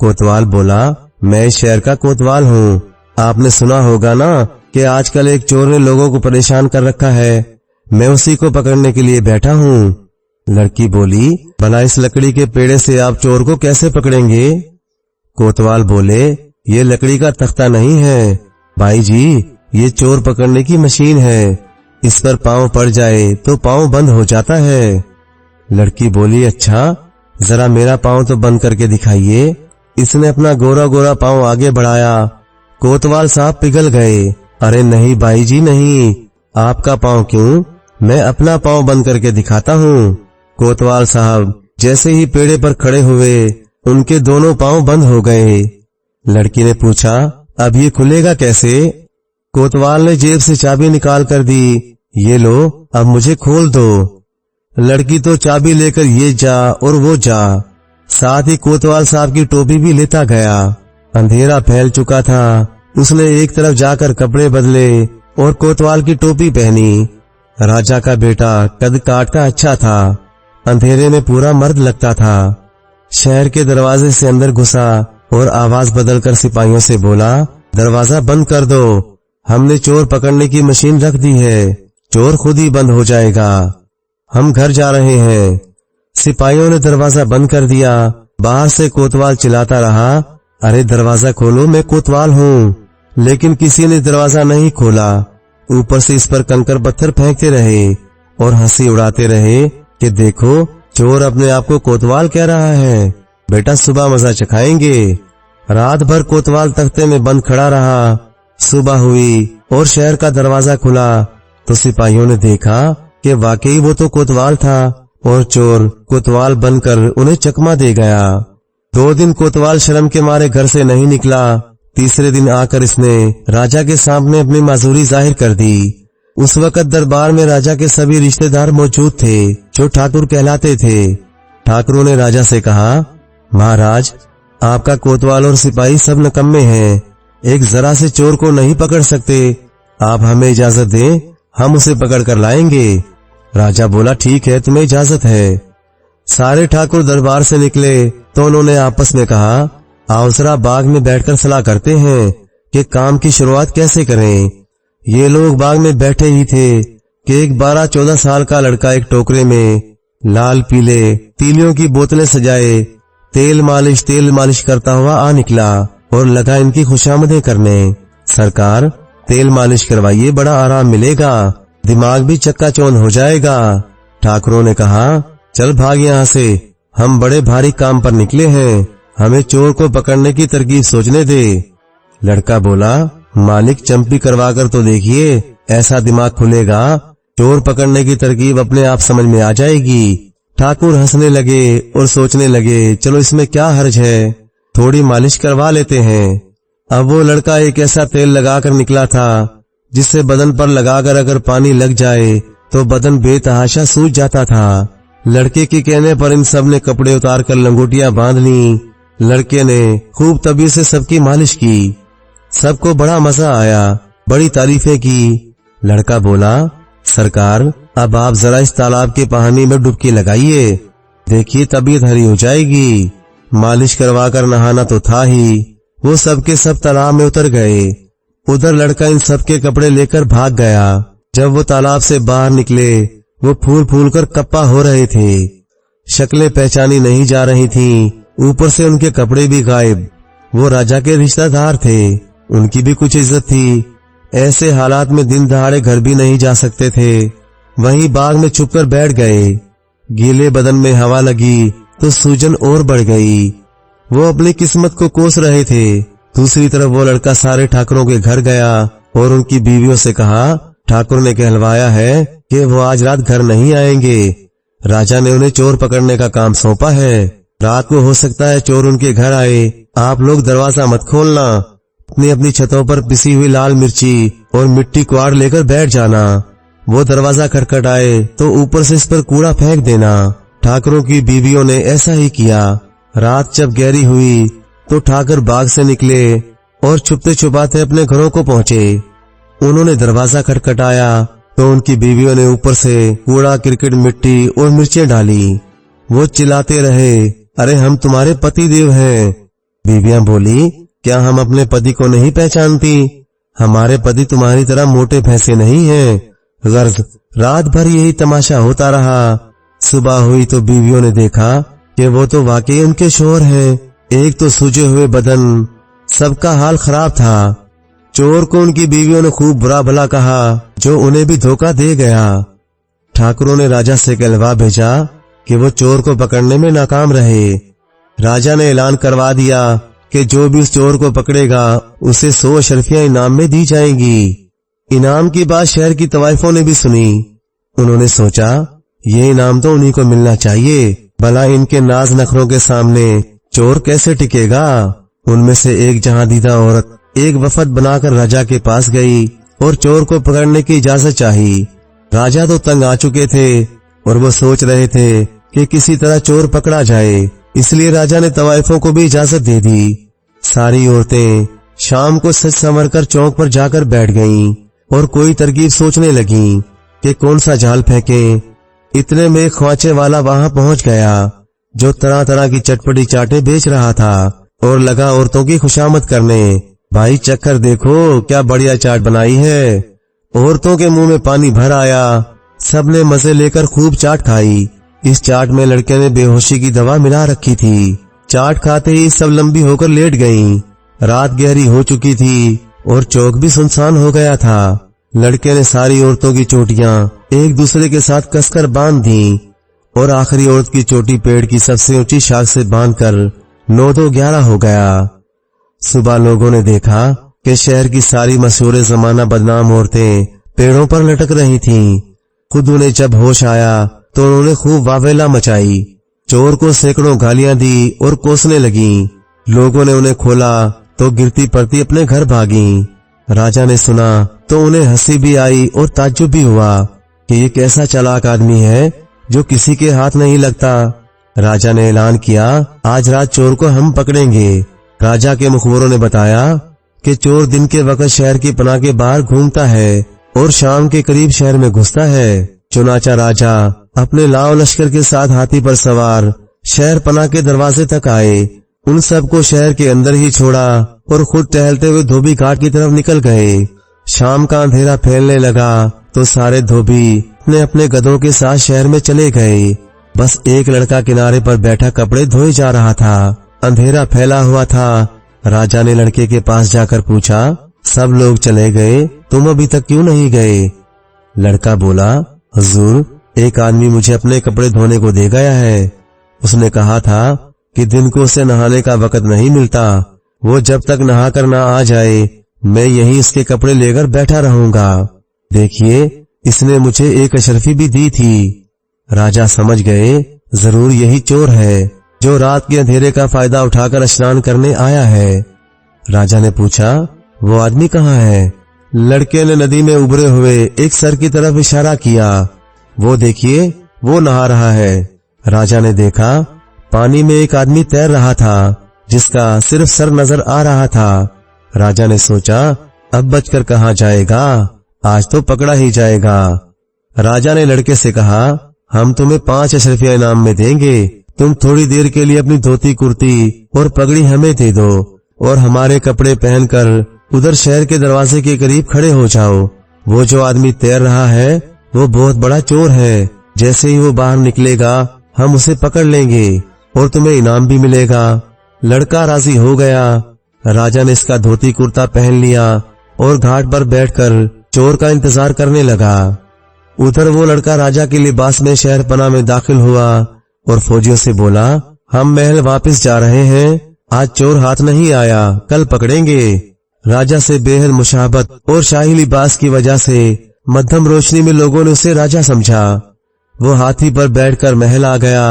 कोतवाल बोला, मैं इस शहर का कोतवाल हूँ। आपने सुना होगा ना कि आजकल एक चोर ने लोगों को परेशान कर रखा है। मैं उसी को पकड़ने के लिए बैठा हूँ। लड़की बोली, भला इस लकड़ी के पेड़े से आप चोर को कैसे पकड़ेंगे? कोतवाल बोले, ये लकड़ी का तख्ता नहीं है भाई जी, ये चोर पकड़ने की मशीन है। इस पर पांव पड़ जाए तो पांव बंद हो जाता है। लड़की बोली, अच्छा जरा मेरा पांव तो बंद करके दिखाइए। इसने अपना गोरा गोरा पांव आगे बढ़ाया। कोतवाल साहब पिघल गए। अरे नहीं भाई जी नहीं, आपका पांव क्यों, मैं अपना पांव बंद करके दिखाता हूँ। कोतवाल साहब जैसे ही पेड़े पर खड़े हुए उनके दोनों पांव बंद हो गए। लड़की ने पूछा, अब ये खुलेगा कैसे? कोतवाल ने जेब से चाबी निकाल कर दी, ये लो अब मुझे खोल दो। लड़की तो चाबी लेकर ये जा और वो जा, साथ ही कोतवाल साहब की टोपी भी लेता गया। अंधेरा फैल चुका था। उसने एक तरफ जाकर कपड़े बदले और कोतवाल की टोपी पहनी। राजा का बेटा कद काट का अच्छा था, अंधेरे में पूरा मर्द लगता था। शहर के दरवाजे से अंदर घुसा और आवाज बदलकर सिपाहियों से बोला, दरवाजा बंद कर दो, हमने चोर पकड़ने की मशीन रख दी है, चोर खुद ही बंद हो जाएगा, हम घर जा रहे हैं। सिपाहियों ने दरवाजा बंद कर दिया। बाहर से कोतवाल चिल्लाता रहा, अरे दरवाजा खोलो, मैं कोतवाल हूँ। लेकिन किसी ने दरवाजा नहीं खोला। ऊपर से इस पर कंकर पत्थर फेंकते रहे और हंसी उड़ाते रहे कि देखो चोर अपने आप को कोतवाल कह रहा है, बेटा सुबह मजा चखाएंगे। रात भर कोतवाल तख्ते में बंद खड़ा रहा। सुबह हुई और शहर का दरवाजा खुला तो सिपाहियों ने देखा कि वाकई वो तो कोतवाल था और चोर कोतवाल बनकर उन्हें चकमा दे गया। 2 दिन कोतवाल शर्म के मारे घर से नहीं निकला। तीसरे दिन आकर इसने राजा के सामने अपनी माजूरी जाहिर कर दी। उस वक्त दरबार में राजा के सभी रिश्तेदार मौजूद थे जो ठाकुर कहलाते थे। ठाकुरों ने राजा से कहा, महाराज आपका कोतवाल और सिपाही सब नकम्मे हैं, एक जरा से चोर को नहीं पकड़ सकते, आप हमें इजाजत दें, हम उसे पकड़ कर लाएंगे। राजा बोला, ठीक है, तुम्हें इजाजत है। सारे ठाकुर दरबार से निकले तो उन्होंने आपस में कहा, आओ जरा बाग में बैठकर सलाह करते हैं कि काम की शुरुआत कैसे करें। ये लोग बाग में बैठे ही थे कि एक 12-14 साल का लड़का एक टोकरे में लाल पीले तीलियों की बोतलें सजाए तेल मालिश करता हुआ आ निकला और लगा इनकी खुशामदें करने। सरकार तेल मालिश करवाइए, बड़ा आराम मिलेगा, दिमाग भी चक्काचौंध हो जाएगा। ठाकुरों ने कहा, चल भाग यहाँ से, हम बड़े भारी काम पर निकले हैं, हमें चोर को पकड़ने की तरकीब सोचने दे। लड़का बोला, मालिक चंपी करवा कर तो देखिए, ऐसा दिमाग खुलेगा, चोर पकड़ने की तरकीब अपने आप समझ में आ जाएगी। ठाकुर हंसने लगे और सोचने लगे, चलो इसमें क्या हर्ज है, थोड़ी मालिश करवा लेते हैं। अब वो लड़का एक ऐसा तेल लगाकर निकला था जिससे बदन पर लगाकर अगर पानी लग जाए तो बदन बेतहाशा सूज जाता था। लड़के के कहने पर इन सब ने कपड़े उतार कर लंगोटियां बांध ली। लड़के ने खूब तबीयत से सबकी मालिश की। सबको बड़ा मजा आया, बड़ी तारीफें की। लड़का बोला, सरकार अब आप जरा इस तालाब के पानी में डुबकी लगाइए, देखिए तबीयत हरी हो जाएगी। मालिश करवाकर नहाना तो था ही। वो सबके सब तालाब में उतर गए। उधर लड़का इन सबके कपड़े लेकर भाग गया। जब वो तालाब से बाहर निकले वो फूल फूल कर कप्पा हो रहे थे। शक्लें पहचानी नहीं जा रही थीं, ऊपर से उनके कपड़े भी गायब। वो राजा के रिश्तेदार थे, उनकी भी कुछ इज्जत थी। ऐसे हालात में दिन दहाड़े घर भी नहीं जा सकते थे। वहीं बाग में छुपकर बैठ गए। गीले बदन में हवा लगी तो सूजन और बढ़ गई। वो अपनी किस्मत को कोस रहे थे। दूसरी तरफ वो लड़का सारे ठाकुरों के घर गया और उनकी बीवियों से कहा, ठाकुर ने कहलवाया है कि वो आज रात घर नहीं आएंगे। राजा ने उन्हें चोर पकड़ने का काम सौंपा है। रात को हो सकता है चोर उनके घर आए। आप लोग दरवाजा मत खोलना, अपनी अपनी छतों पर पिसी हुई लाल मिर्ची और मिट्टी कुआड़ लेकर बैठ जाना। वो दरवाजा खटखटाए तो ऊपर से इस पर कूड़ा फेंक देना। ठाकुरों की बीवियों ने ऐसा ही किया। रात जब गहरी हुई तो ठाकुर बाग से निकले और छुपते छुपाते अपने घरों को पहुंचे। उन्होंने दरवाजा खटखटाया तो उनकी बीवियों ने ऊपर से कूड़ा, क्रिकेट, मिट्टी और मिर्चें डाली। वो चिल्लाते रहे, अरे हम तुम्हारे पति देव हैं। बीवियां बोली, क्या हम अपने पति को नहीं पहचानती? हमारे पति तुम्हारी तरह मोटे भैंसे नहीं हैं। गर्ज रात भर यही तमाशा होता रहा। सुबह हुई तो बीवियों ने देखा कि वो तो वाकई उनके शोहर हैं। एक तो सूजे हुए बदन, सबका हाल खराब था। चोर को उनकी बीवियों ने खूब बुरा भला कहा, जो उन्हें भी धोखा दे गया। ठाकुरों ने राजा से कहलवा भेजा कि वो चोर को पकड़ने में नाकाम रहे। राजा ने ऐलान करवा दिया कि जो भी उस चोर को पकड़ेगा उसे 100 अशरफियां इनाम में दी जाएंगी। इनाम की बात शहर की तवाइफों ने भी सुनी। उन्होंने सोचा, ये इनाम तो उन्हीं को मिलना चाहिए, भला इनके नाज नखरों के सामने चोर कैसे टिकेगा। उनमें से एक जहांदीदा औरत एक वफद बनाकर राजा के पास गई और चोर को पकड़ने की इजाजत चाही। राजा तो तंग आ चुके थे और वो सोच रहे थे कि किसी तरह चोर पकड़ा जाए, इसलिए राजा ने तवाइफों को भी इजाजत दे दी। सारी औरतें शाम को सज संवर कर चौक पर जाकर बैठ गईं और कोई तरकीब सोचने लगीं कि कौन सा जाल फेंकें। इतने में एक ख्वाचे वाला वहां पहुंच गया, जो तरह तरह की चटपटी चाटें बेच रहा था और लगा औरतों की खुशामद करने। भाई चक्कर देखो, क्या बढ़िया चाट बनाई है। औरतों के मुंह में पानी भर आया। सबने मजे लेकर खूब चाट खाई। इस चाट में लड़के ने बेहोशी की दवा मिला रखी थी। चाट खाते ही सब लंबी होकर लेट गईं। रात गहरी हो चुकी थी और चौक भी सुनसान हो गया था। लड़के ने सारी औरतों की चोटियां एक दूसरे के साथ कसकर बांध दी और आखिरी औरत की चोटी पेड़ की सबसे ऊंची शाख से बांधकर 9-2-11 हो गया। सुबह लोगों ने देखा कि शहर की सारी मशहूर जमाना बदनाम औरतें पेड़ों पर लटक रही थीं। खुद उन्हें जब होश आया तो उन्होंने खूब वावेला मचाई। चोर को सैकड़ों गालियां दी और कोसने लगीं। लोगों ने उन्हें खोला तो गिरती पड़ती अपने घर भागीं। राजा ने सुना तो उन्हें हंसी भी आई और ताज्जुब भी हुआ कि ये कैसा चालाक आदमी है जो किसी के हाथ नहीं लगता। राजा ने ऐलान किया, आज रात चोर को हम पकड़ेंगे। राजा के मुखबरों ने बताया कि चोर दिन के वक्त शहर की पनाह के बाहर घूमता है और शाम के करीब शहर में घुसता है। चुनाचा राजा अपने लाव लश्कर के साथ हाथी पर सवार शहर पनाह के दरवाजे तक आए। उन सबको शहर के अंदर ही छोड़ा और खुद टहलते हुए धोबी घाट की तरफ निकल गए। शाम का अंधेरा फैलने लगा तो सारे धोबी अपने अपने गधों के साथ शहर में चले गए। बस एक लड़का किनारे पर बैठा कपड़े धोए जा रहा था। अंधेरा फैला हुआ था। राजा ने लड़के के पास जाकर पूछा, सब लोग चले गए, तुम अभी तक क्यों नहीं गए? लड़का बोला, हुजूर, एक आदमी मुझे अपने कपड़े धोने को दे गया है। उसने कहा था कि दिन को उसे नहाने का वक्त नहीं मिलता। वो जब तक नहाकर ना आ जाए मैं यहीं इसके कपड़े लेकर बैठा रहूंगा। देखिए, इसने मुझे एक अशरफी भी दी थी। राजा समझ गए, जरूर यही चोर है जो रात के अंधेरे का फायदा उठाकर स्नान करने आया है। राजा ने पूछा, वो आदमी कहाँ है? लड़के ने नदी में उभरे हुए एक सर की तरफ इशारा किया। वो देखिए, वो नहा रहा है। राजा ने देखा, पानी में एक आदमी तैर रहा था जिसका सिर्फ सर नजर आ रहा था। राजा ने सोचा, अब बचकर कहाँ जाएगा, आज तो पकड़ा ही जाएगा। राजा ने लड़के से कहा, हम तुम्हें 5 अशरफिया इनाम में देंगे। तुम थोड़ी देर के लिए अपनी धोती कुर्ती और पगड़ी हमें दे दो और हमारे कपड़े पहनकर उधर शहर के दरवाजे के करीब खड़े हो जाओ। वो जो आदमी तैर रहा है वो बहुत बड़ा चोर है। जैसे ही वो बाहर निकलेगा हम उसे पकड़ लेंगे और तुम्हें इनाम भी मिलेगा। लड़का राजी हो गया। राजा ने इसका धोती कुर्ता पहन लिया और घाट पर बैठकर चोर का इंतजार करने लगा। उधर वो लड़का राजा के लिबास में शहर पनाह में दाखिल हुआ और फौजियों से बोला, हम महल वापस जा रहे हैं, आज चोर हाथ नहीं आया, कल पकड़ेंगे। राजा से बेहद मुशाबत और शाही लिबास की वजह से मध्यम रोशनी में लोगों ने उसे राजा समझा। वो हाथी पर बैठकर महल आ गया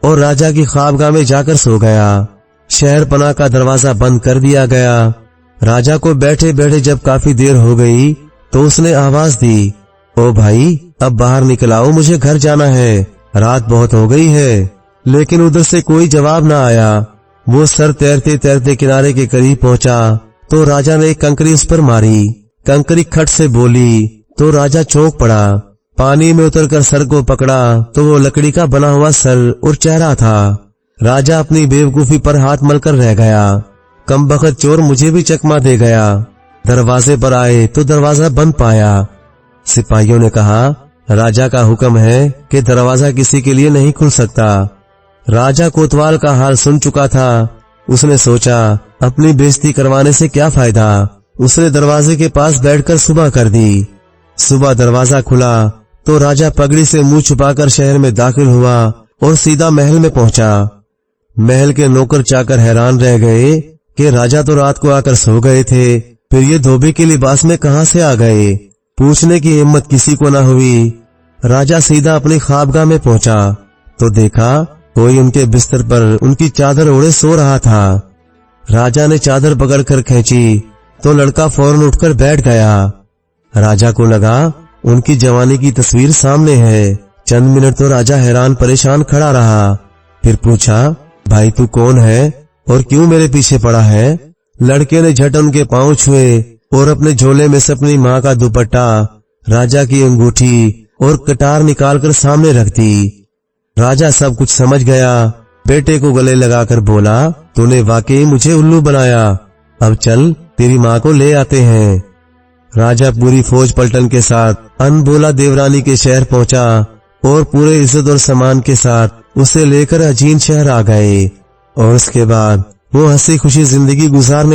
और राजा की ख्वाबगाह में जाकर सो गया। शहर पनाह का दरवाजा बंद कर दिया गया। राजा को बैठे बैठे जब काफी देर हो गई तो उसने आवाज दी, ओ भाई, अब बाहर निकल आओ, मुझे घर जाना है, रात बहुत हो गई है। लेकिन उधर से कोई जवाब ना आया। वो सर तैरते तैरते किनारे के करीब पहुंचा तो राजा ने एक कंकरी उस पर मारी। कंकरी खट से बोली, तो राजा चौंक पड़ा। पानी में उतरकर सर को पकड़ा तो वो लकड़ी का बना हुआ सर और चेहरा था। राजा अपनी बेवकूफी पर हाथ मलकर रह गया। कमबख्त चोर मुझे भी चकमा दे गया। दरवाजे पर आए तो दरवाजा बंद पाया। सिपाहियों ने कहा, राजा का हुक्म है कि दरवाजा किसी के लिए नहीं खुल सकता। राजा कोतवाल का हाल सुन चुका था। उसने सोचा, अपनी बेइज्जती करवाने से क्या फायदा। उसने दरवाजे के पास बैठकर सुबह कर दी। सुबह दरवाजा खुला तो राजा पगड़ी से मुंह छुपाकर शहर में दाखिल हुआ और सीधा महल में पहुंचा। महल के नौकर चाकर हैरान रह गए कि राजा तो रात को आकर सो गए थे, फिर ये धोबी के लिबास में कहां से आ गए। पूछने की हिम्मत किसी को न हुई। राजा सीधा अपनी ख्वाबगाह में पहुंचा तो देखा कोई उनके बिस्तर पर उनकी चादर ओढ़े सो रहा था। राजा ने चादर पकड़कर खींची तो लड़का फौरन उठकर बैठ गया। राजा को लगा उनकी जवानी की तस्वीर सामने है। चंद मिनट तो राजा हैरान परेशान खड़ा रहा। फिर पूछा, भाई तू कौन है और क्यों मेरे पीछे पड़ा है। लड़के ने झट उनके पांव छुए और अपने झोले में से अपनी माँ का दुपट्टा, राजा की अंगूठी और कटार निकालकर सामने रख दी। राजा सब कुछ समझ गया। बेटे को गले लगाकर बोला, तूने वाकई मुझे उल्लू बनाया। अब चल तेरी माँ को ले आते हैं। राजा पूरी फौज पलटन के साथ अनबोला देवरानी के शहर पहुंचा और पूरे इज्जत और सम्मान के साथ उसे लेकर अजीन शहर आ गए और उसके बाद वो हंसी खुशी जिंदगी गुजारने